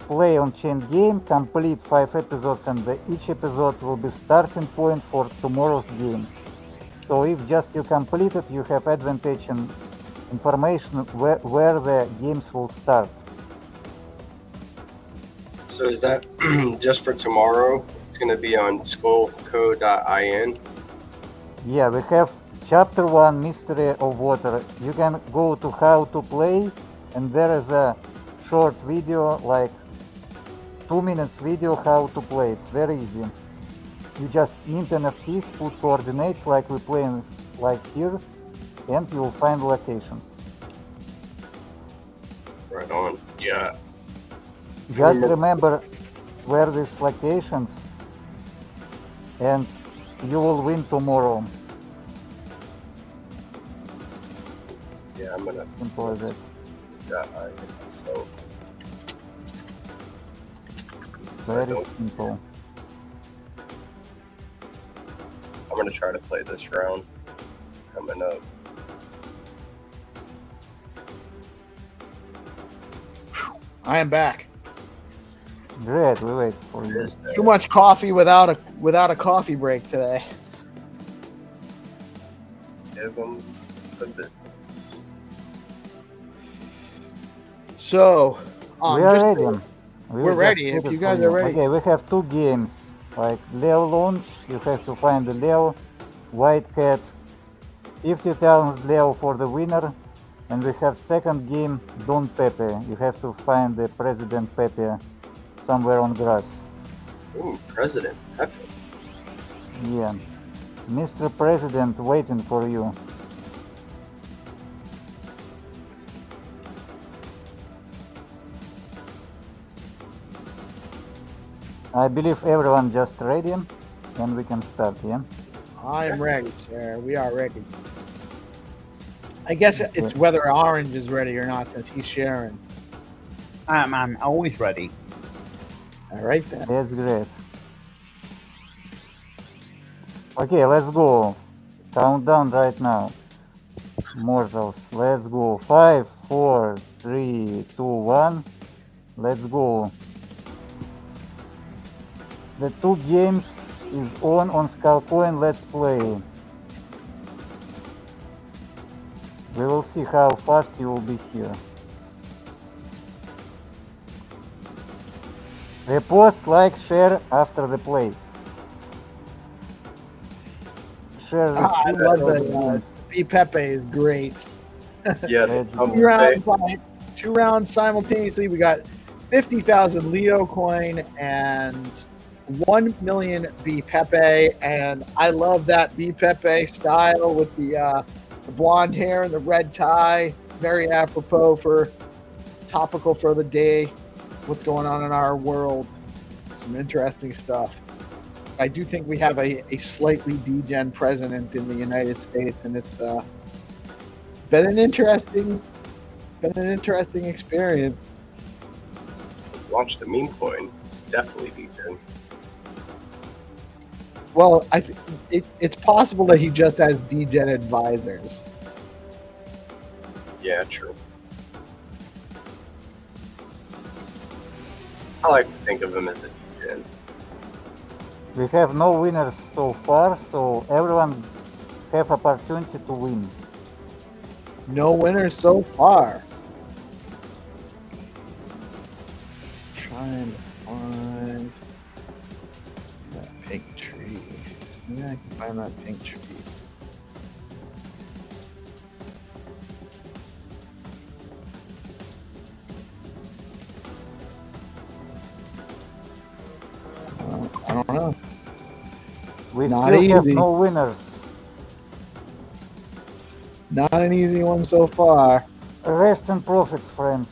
play on chain game, complete 5 episodes, and each episode will be starting point for tomorrow's game. So if just you complete it, you have advantage and information where the games will start. So is that just for tomorrow? It's going to be on skullco.in. Yeah, we have chapter 1, Mystery of Water. You can go to how to play, and there is a short video, like 2 minutes video how to play. It's very easy. You just mint NFTs, put coordinates like we playing like here, and you will find locations. Right on. Yeah. Just remember where these locations, and you will win tomorrow. Yeah, I'm gonna. Simple as that. Yeah, so Very simple. I'm gonna try to play this round coming up. I am back. Great, we wait for you. Too much coffee without a coffee break today. Give them a bit. So We are ready. we're ready. If you guys are ready. Okay, we have 2 games. Like Leo launch, you have to find the Leo, White Cat, 50,000 Leo for the winner. And we have second game, Don Pepe. You have to find the President Pepe somewhere on grass. Ooh, President Pepe. Yeah. Mr. President waiting for you. I believe everyone just ready, and we can start, yeah? I am ready, sir. We are ready. I guess it's whether Orange is ready or not, since he's sharing. I'm always ready. All right then. That's great. Okay, let's go. Countdown right now. Mortals, let's go. 5, 4, 3, 2, 1. Let's go. The 2 games is on Skullcoin. Let's play. We will see how fast you will be here. Repost, like, share after the play. Share the I stream love so the that. games. PEPE is great. Yeah, Let's I'm go. Two rounds simultaneously. We got 50,000 Leo coin and 1 million BPEPE, and I love that BPEPE style with the blonde hair and the red tie. Very apropos for topical for the day. What's going on in our world? Some interesting stuff. I do think we have a slightly degen president in the United States, and it's been an interesting experience. Watch the meme coin. It's definitely vegan. Well, I think it's possible that he just has degen advisors. Yeah, true. I like to think of him as a degen. We have no winners so far, so everyone have opportunity to win. No winners so far. Trying to find that pink tree. Yeah, I can find that pink tree. I don't know. We Not still have easy. no winners. Not an easy one so far. Rest in profits, friends.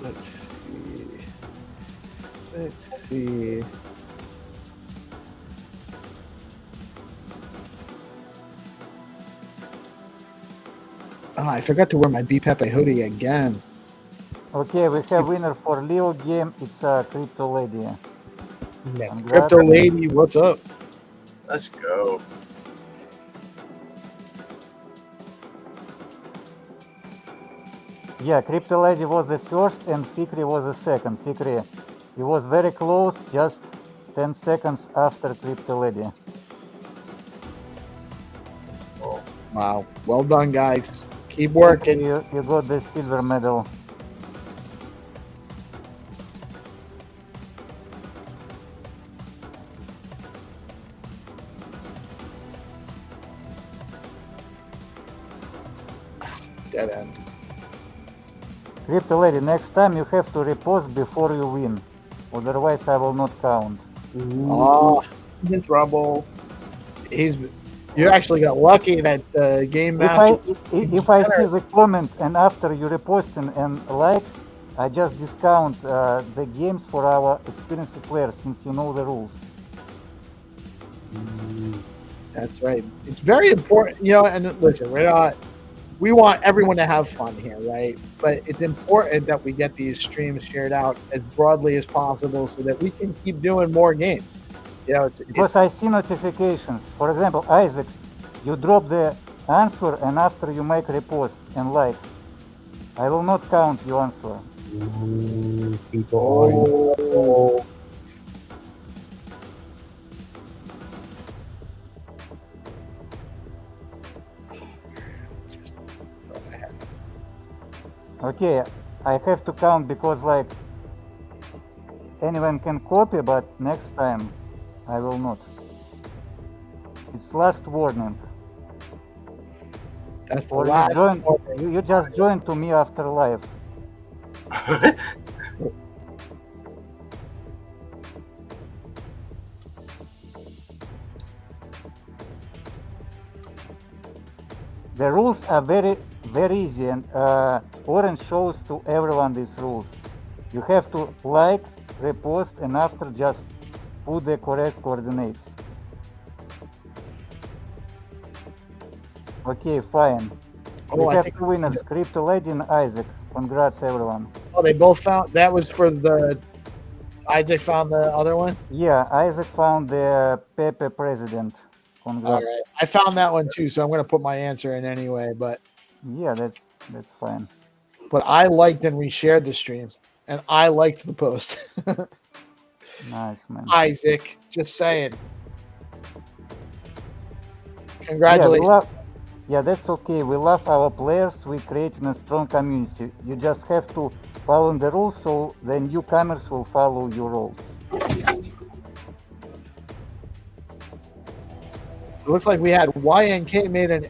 Let's see. Let's see. Oh, I forgot to wear my BPEPE hoodie again. Okay, we have winner for Leo game. It's Crypto Lady. Congrats. Crypto Lady, what's up? Let's go. Yeah, Crypto Lady was the first and Fikri was the second. Fikri, he was very close, just 10 seconds after Crypto Lady. Wow. Well done, guys. Keep working. You got the silver medal. Dead end. Crypto Lady, next time you have to repost before you win. Otherwise, I will not count. Oh, he's in trouble. You actually got lucky that the game master. If I see the comment and after you reposting and like, I just discount the games for our experienced players since you know the rules. That's right. It's very important, and listen, we want everyone to have fun here, right? But it's important that we get these streams shared out as broadly as possible so that we can keep doing more games. Because I see notifications. For example, Isaac, you drop the answer and after you make repost and like, I will not count your answer. Oh. Okay, I have to count because like anyone can copy, but next time I will not. It's last warning. That's the Or last. you just joined to me after live. The rules are very easy, and Orange shows to everyone these rules. You have to like, repost, and after just put the correct coordinates. Okay, fine. We have two winners, Crypto Lady and Isaac. Congrats, everyone. Oh, they both found that was for the. Isaac found the other one. Yeah, Isaac found the PEPE president. Congrats. All right, I found that one too, so I'm going to put my answer in anyway. But yeah, that's fine. But I liked and reshared the stream, and I liked the post. Nice, man. Isaac, just saying. Congratulations. Yeah, that's okay. We love our players. We're creating a strong community. You just have to follow the rules, so the newcomers will follow your rules. It looks like we had YNK made an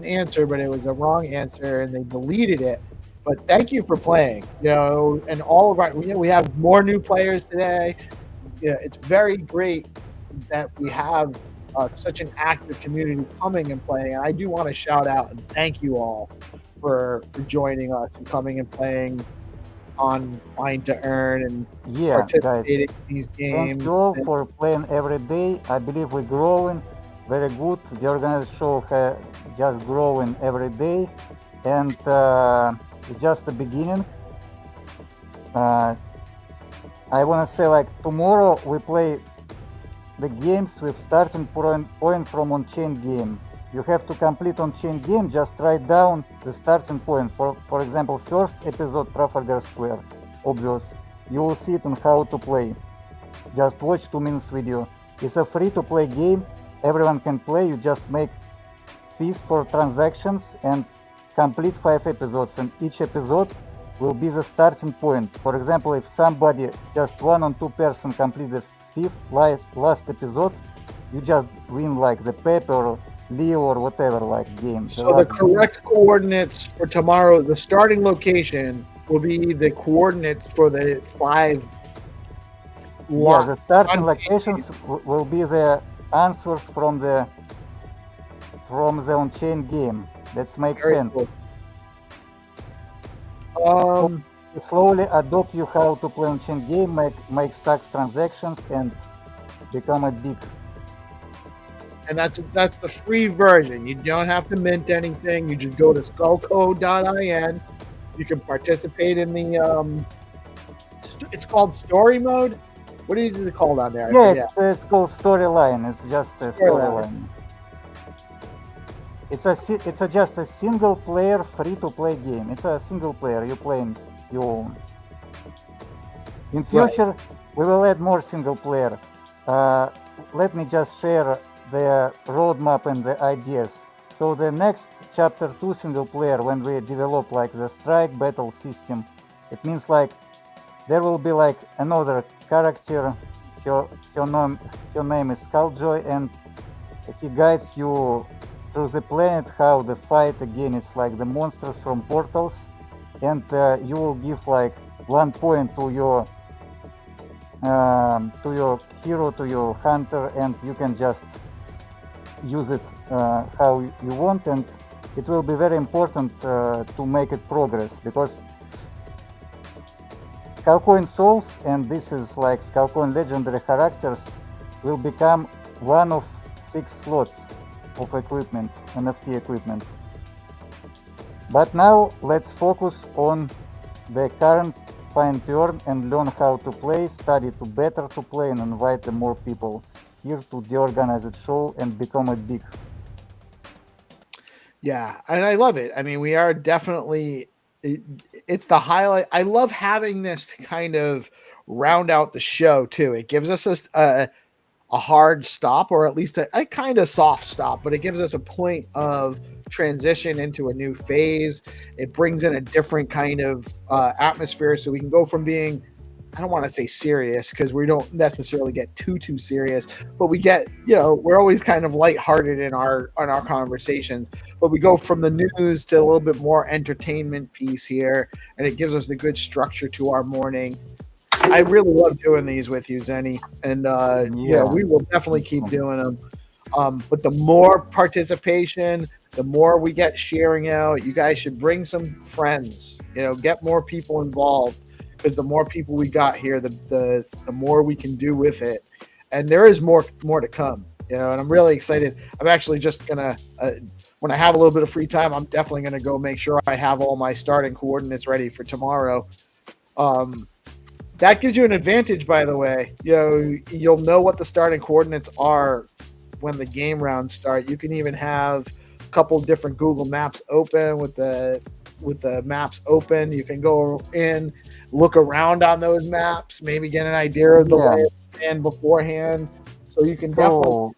answer, but it was a wrong answer, and they deleted it. But thank you for playing. And all of our we have more new players today. Yeah, it's very great that we have such an active community coming and playing. And I do want to shout out and thank you all for joining us and coming and playing on Find2Earn and participating in these games. Thank you all for playing every day. I believe we're growing very good. The organized show just growing every day, and it's just the beginning. I want to say, like, tomorrow we play the games with starting point from on-chain game. You have to complete on-chain game, just write down the starting point. For example, first episode Trafalgar Square, obvious. You will see it on how to play. Just watch 2 minutes video. It's a free-to-play game. Everyone can play. You just make fees for transactions and complete 5 episodes, and each episode will be the starting point. For example, if somebody, just 1 or 2 person complete the 5th last episode, you just win like the PEPE or Leo or whatever like game. So the correct coordinates for tomorrow, the starting location will be the coordinates for the 5. Yeah, the starting locations will be the answers from the on-chain game. That makes sense. Cool. Slowly adopt you how to play on-chain game, make stacks transactions, and become a big. And that's the free version. You don't have to mint anything. You just go to skullcode.in. You can participate in the it's called story mode. What is it called on there? Yeah, it's called storyline. It's just a storyline. It's just a single player free to play game. It's a single player. You playing your own. In future, we will add more single player. Let me just share the roadmap and the ideas. So the next chapter 2 single player, when we develop like the strike battle system, it means like there will be like another character. Her name is Skulljoy, and he guides you through the planet, how the fight again is like the monsters from portals, and you will give like 1 point to your hero, to your hunter, and you can just use it how you want, and it will be very important to make it progress, because Skullcoin Souls, and this is like Skullcoin legendary characters, will become one of 6 slots of equipment, NFT equipment. But now let's focus on the current Find2Earn and learn how to play, study to better to play, and invite the more people here to the organized show and become a big. Yeah, and I love it. I mean, we are definitely, it's the highlight. I love having this to kind of round out the show too. It gives us a hard stop, or at least a kind of soft stop, but it gives us a point of transition into a new phase. It brings in a different kind of atmosphere, so we can go from being, I don't want to say serious, because we don't necessarily get too serious, but we get, we're always kind of lighthearted in our conversations, but we go from the news to a little bit more entertainment piece here, and it gives us a good structure to our morning. I really love doing these with you, Zenny, and we will definitely keep doing them. But the more participation, the more we get sharing out. You guys should bring some friends. Get more people involved, because the more people we got here, the more we can do with it. And there is more to come. And I'm really excited. I'm actually just gonna, when I have a little bit of free time, I'm definitely gonna go make sure I have all my starting coordinates ready for tomorrow. That gives you an advantage, by the way. You'll know what the starting coordinates are when the game rounds start. You can even have a couple different Google Maps open with the maps open. You can go in, look around on those maps, maybe get an idea of the lay of the land beforehand, so you can definitely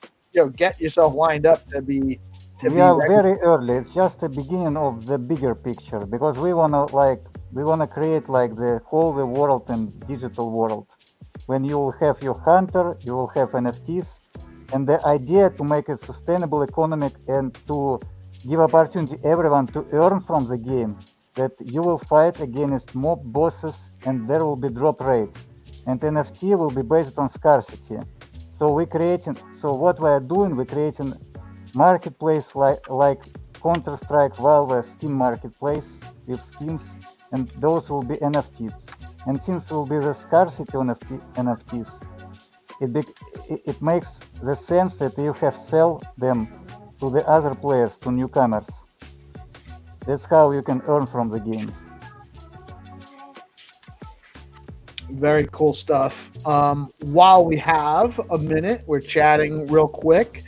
get yourself lined up to be. We are very early. It's just the beginning of the bigger picture, because we wanna create like the whole world and digital world. When you will have your hunter, you will have NFTs, and the idea to make it sustainable economic and to give opportunity everyone to earn from the game, that you will fight against mob bosses and there will be drop rate, and NFT will be based on scarcity. So what we are doing, we're creating marketplace like Counter-Strike, Valve, Steam marketplace with skins, and those will be NFTs. And since it will be the scarcity on NFTs, it makes the sense that you have sell them to the other players, to newcomers. That's how you can earn from the game. Very cool stuff. While we have a minute, we're chatting real quick.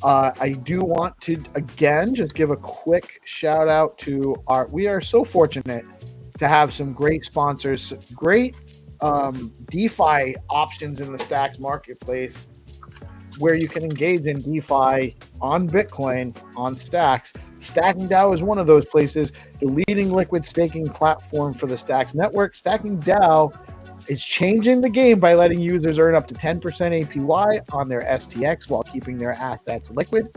I do want to, again, just give a quick shout out to we are so fortunate to have some great sponsors, great DeFi options in the Stacks marketplace, where you can engage in DeFi on Bitcoin, on Stacks. Stacking DAO is one of those places, the leading liquid staking platform for the Stacks network. Stacking DAO is changing the game by letting users earn up to 10% APY on their STX while keeping their assets liquid.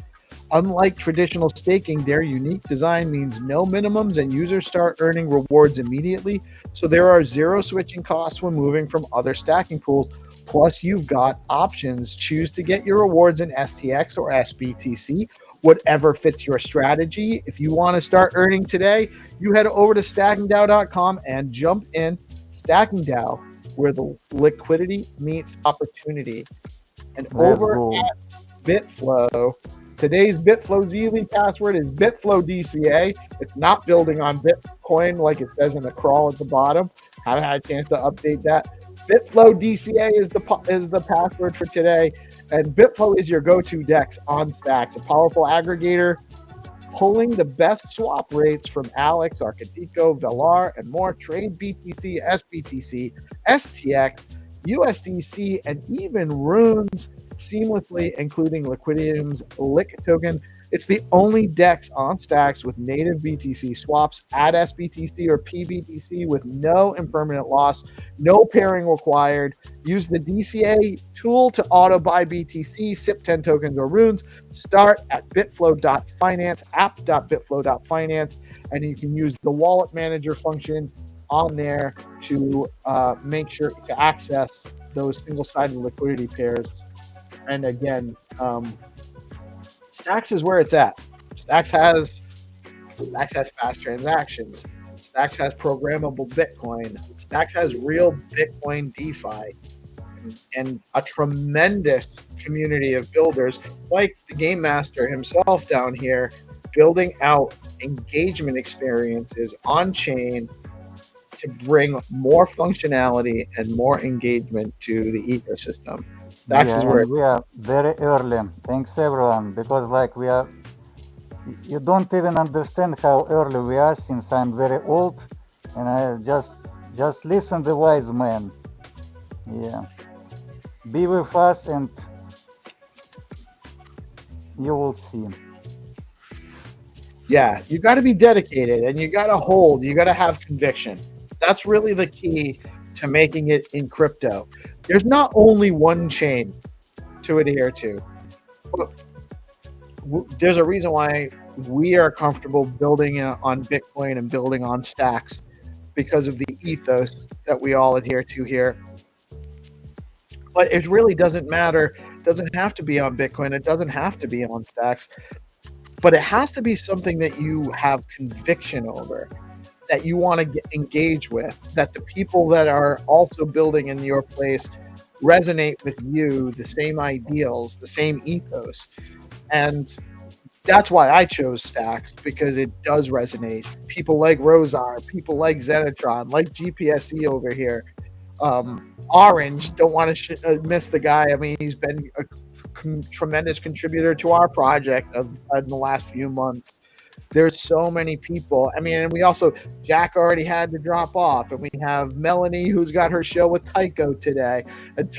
Unlike traditional staking, their unique design means no minimums and users start earning rewards immediately. So there are zero switching costs when moving from other stacking pools. Plus, you've got options. Choose to get your rewards in STX or SBTC, whatever fits your strategy. If you want to start earning today, you head over to stackingdao.com and jump in. Stacking DAO, where the liquidity meets opportunity. And over at Bitflow, today's Bitflow Zeely password is BitflowDCA. It's not building on Bitcoin like it says in the crawl at the bottom. Haven't had a chance to update that. BitflowDCA is the password for today. And Bitflow is your go-to DEX on Stacks, a powerful aggregator pulling the best swap rates from Alex, Arcadico, Velar, and more. Trade BTC, SBTC, STX, USDC, and even runes seamlessly, including Liquidium's Lick token. It's the only DEX on Stacks with native BTC swaps. Add SBTC or PBTC with no impermanent loss, no pairing required. Use the DCA tool to auto buy BTC, SIP 10 tokens or runes. Start at bitflow.finance, app.bitflow.finance, and you can use the wallet manager function on there to make sure to access those single-sided liquidity pairs. And again, Stacks is where it's at. Stacks has fast transactions. Stacks has programmable Bitcoin. Stacks has real Bitcoin DeFi and a tremendous community of builders like the Game Master himself down here, building out engagement experiences on chain to bring more functionality and more engagement to the ecosystem. Stacks is where we are very early. Thanks everyone, because like you don't even understand how early we are, since I'm very old, and I just listen the wise man. Yeah, be with us and you will see. Yeah, you got to be dedicated and you got to hold. You got to have conviction. That's really the key to making it in crypto. There's not only one chain to adhere to. There's a reason why we are comfortable building on Bitcoin and building on Stacks, because of the ethos that we all adhere to here. But it really doesn't matter. It doesn't have to be on Bitcoin. It doesn't have to be on Stacks. But it has to be something that you have conviction over, that you want to engage with, that the people that are also building in your place resonate with you, the same ideals, the same ethos. And that's why I chose Stacks, because it does resonate. People like Rosar, people like Xenitron, like GPSE over here. Orange, don't want to miss the guy. I mean, he's been a tremendous contributor to our project in the last few months. There's so many people. I mean, and we also, Jack already had to drop off, and we have Melanie, who's got her show with Tycho today, and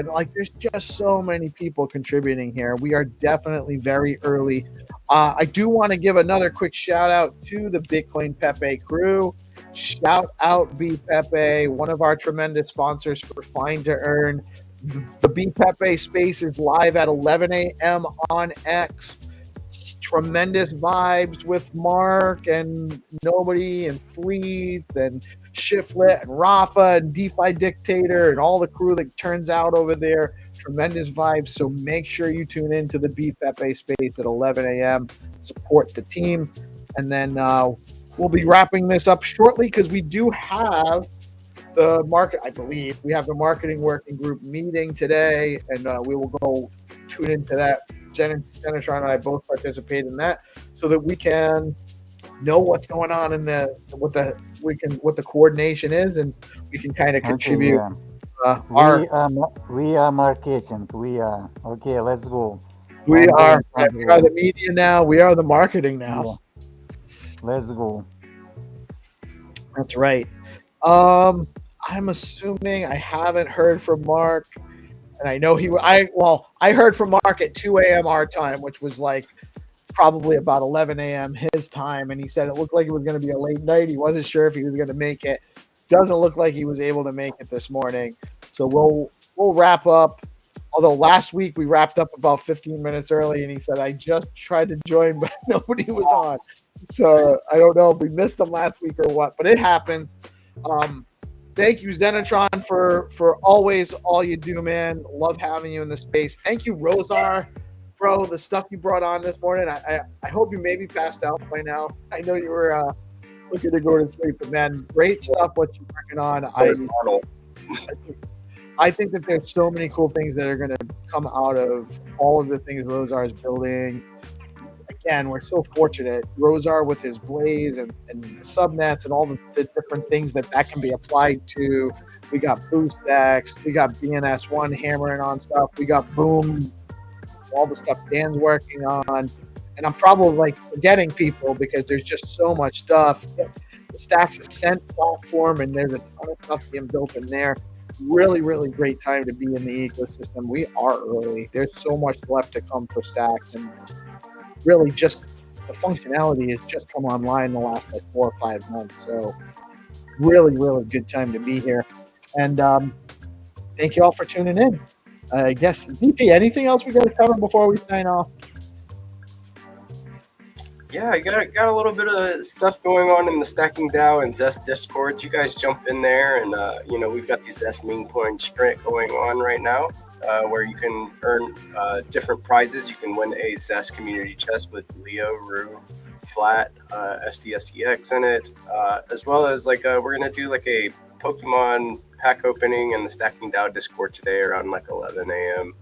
like, there's just so many people contributing here. We are definitely very early. I do want to give another quick shout out to the Bitcoin PEPE crew. Shout out BPEPE, one of our tremendous sponsors for Find2Earn. The BPEPE space is live at 11 a.m. on X. Tremendous vibes with Mark and Nobody and Fleets and Shiflet and Rafa and DeFi Dictator and all the crew that turns out over there. Tremendous vibes. So make sure you tune in to the BPEPE space at 11 a.m. Support the team. And then we'll be wrapping this up shortly, because we do have the market, I believe. We have the marketing working group meeting today, and we will go tune into that. Xenitron and I both participate in that, so that we can know what's going on in what the coordination is, and we can kind of contribute. We are marketing. We are okay. Let's go. We are the media now. We are the marketing now. Yeah. Let's go. That's right. I'm assuming I haven't heard from Mark, and I know I heard from Mark at 2 a.m. our time, which was like probably about 11 a.m. his time, and he said it looked like it was going to be a late night. He wasn't sure if he was going to make it. Doesn't look like he was able to make it this morning. So we'll wrap up. Although last week we wrapped up about 15 minutes early, and he said, I just tried to join, but nobody was on. So I don't know if we missed them last week or what, but it happens. Thank you, Xenitron, for always all you do, man. Love having you in the space. Thank you, Rosar, bro. The stuff you brought on this morning. I hope you maybe passed out by now. I know you were looking to go to sleep, but man, great stuff. What you're working on. I think that there's so many cool things that are going to come out of all of the things Rosar is building. Again, we're so fortunate. Rosar with his Blaze and subnets and all the different things that can be applied to. We got BoostX. We got BNS1 hammering on stuff. We got Boom, all the stuff Dan's working on. And I'm probably like forgetting people because there's just so much stuff. The Stacks Ascent platform, and there's a ton of stuff being built in there. Really, really great time to be in the ecosystem. We are early. There's so much left to come for Stacks, and really just the functionality has just come online in the last like 4 or 5 months. So really, really good time to be here. And thank you all for tuning in. I guess, DP, anything else we got to cover before we sign off? Yeah, I got a little bit of stuff going on in the Stacking DAO and Zest Discords. You guys jump in there, and we've got the Zest meme coin sprint going on right now, where you can earn different prizes. You can win a Zest community chest with Leo, Rue, Flat, SDSTX in it, as well as we're gonna do like a Pokemon pack opening in the Stacking DAO Discord today around like 11 a.m.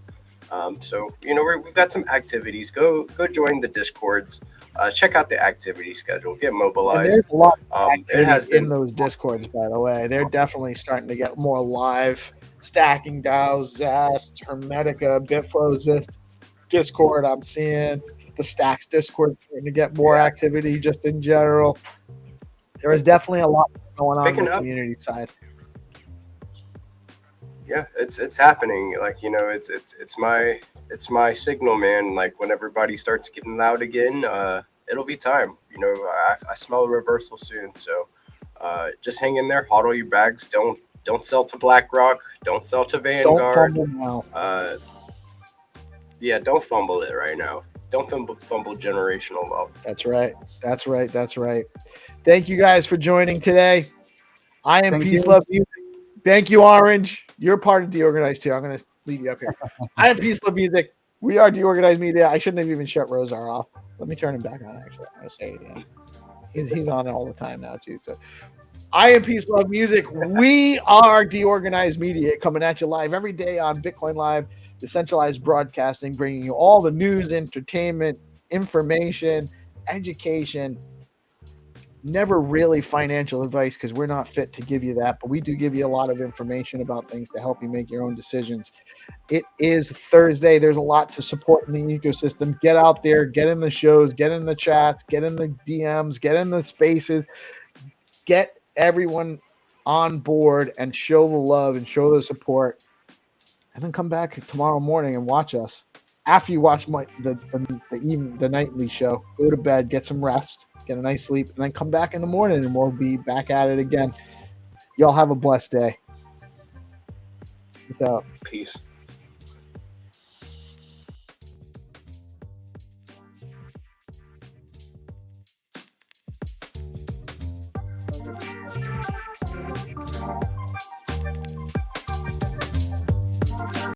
So we've got some activities. Go join the Discords. Check out the activity schedule. Get And mobilized. there's a lot of It has activity in been those Discords, by the way. They're definitely starting to get more live. Stacking DAO, Zest, Hermetica, Bitflow's Discord. I'm seeing the Stacks Discord starting to get more activity just in general. There is definitely a lot going on picking the up. community side. Yeah, it's happening. It's my signal, man. Like when everybody starts getting loud again, it'll be time. I smell a reversal soon. So just hang in there, hodl your bags. Don't sell to BlackRock. Don't sell to Vanguard. Don't fumble now. Don't fumble it right now. Don't fumble generational wealth. That's right. That's right. That's right. Thank you guys for joining today. I am Thank Peace you. Love Music. Thank you, Orange. You're part of DeOrganized too. I'm going to leave you up here. I am Peace Love Music. We are DeOrganized Media. I shouldn't have even shut Rosar off. Let me turn him back on, actually. I'm going to say it again. He's on all the time now, too. So I am Peace Love Music. We are DeOrganized Media, coming at you live every day on BitcoinLive, Decentralized Broadcasting, bringing you all the news, entertainment, information, education. Never really financial advice because we're not fit to give you that, but we do give you a lot of information about things to help you make your own decisions. It is Thursday. There's a lot to support in the ecosystem. Get out there, get in the shows, get in the chats, get in the DMs, get in the spaces, get everyone on board and show the love and show the support. And then come back tomorrow morning and watch us. After you watch the nightly show, go to bed, get some rest, get a nice sleep, and then come back in the morning and we'll be back at it again. Y'all have a blessed day. Peace out. Peace.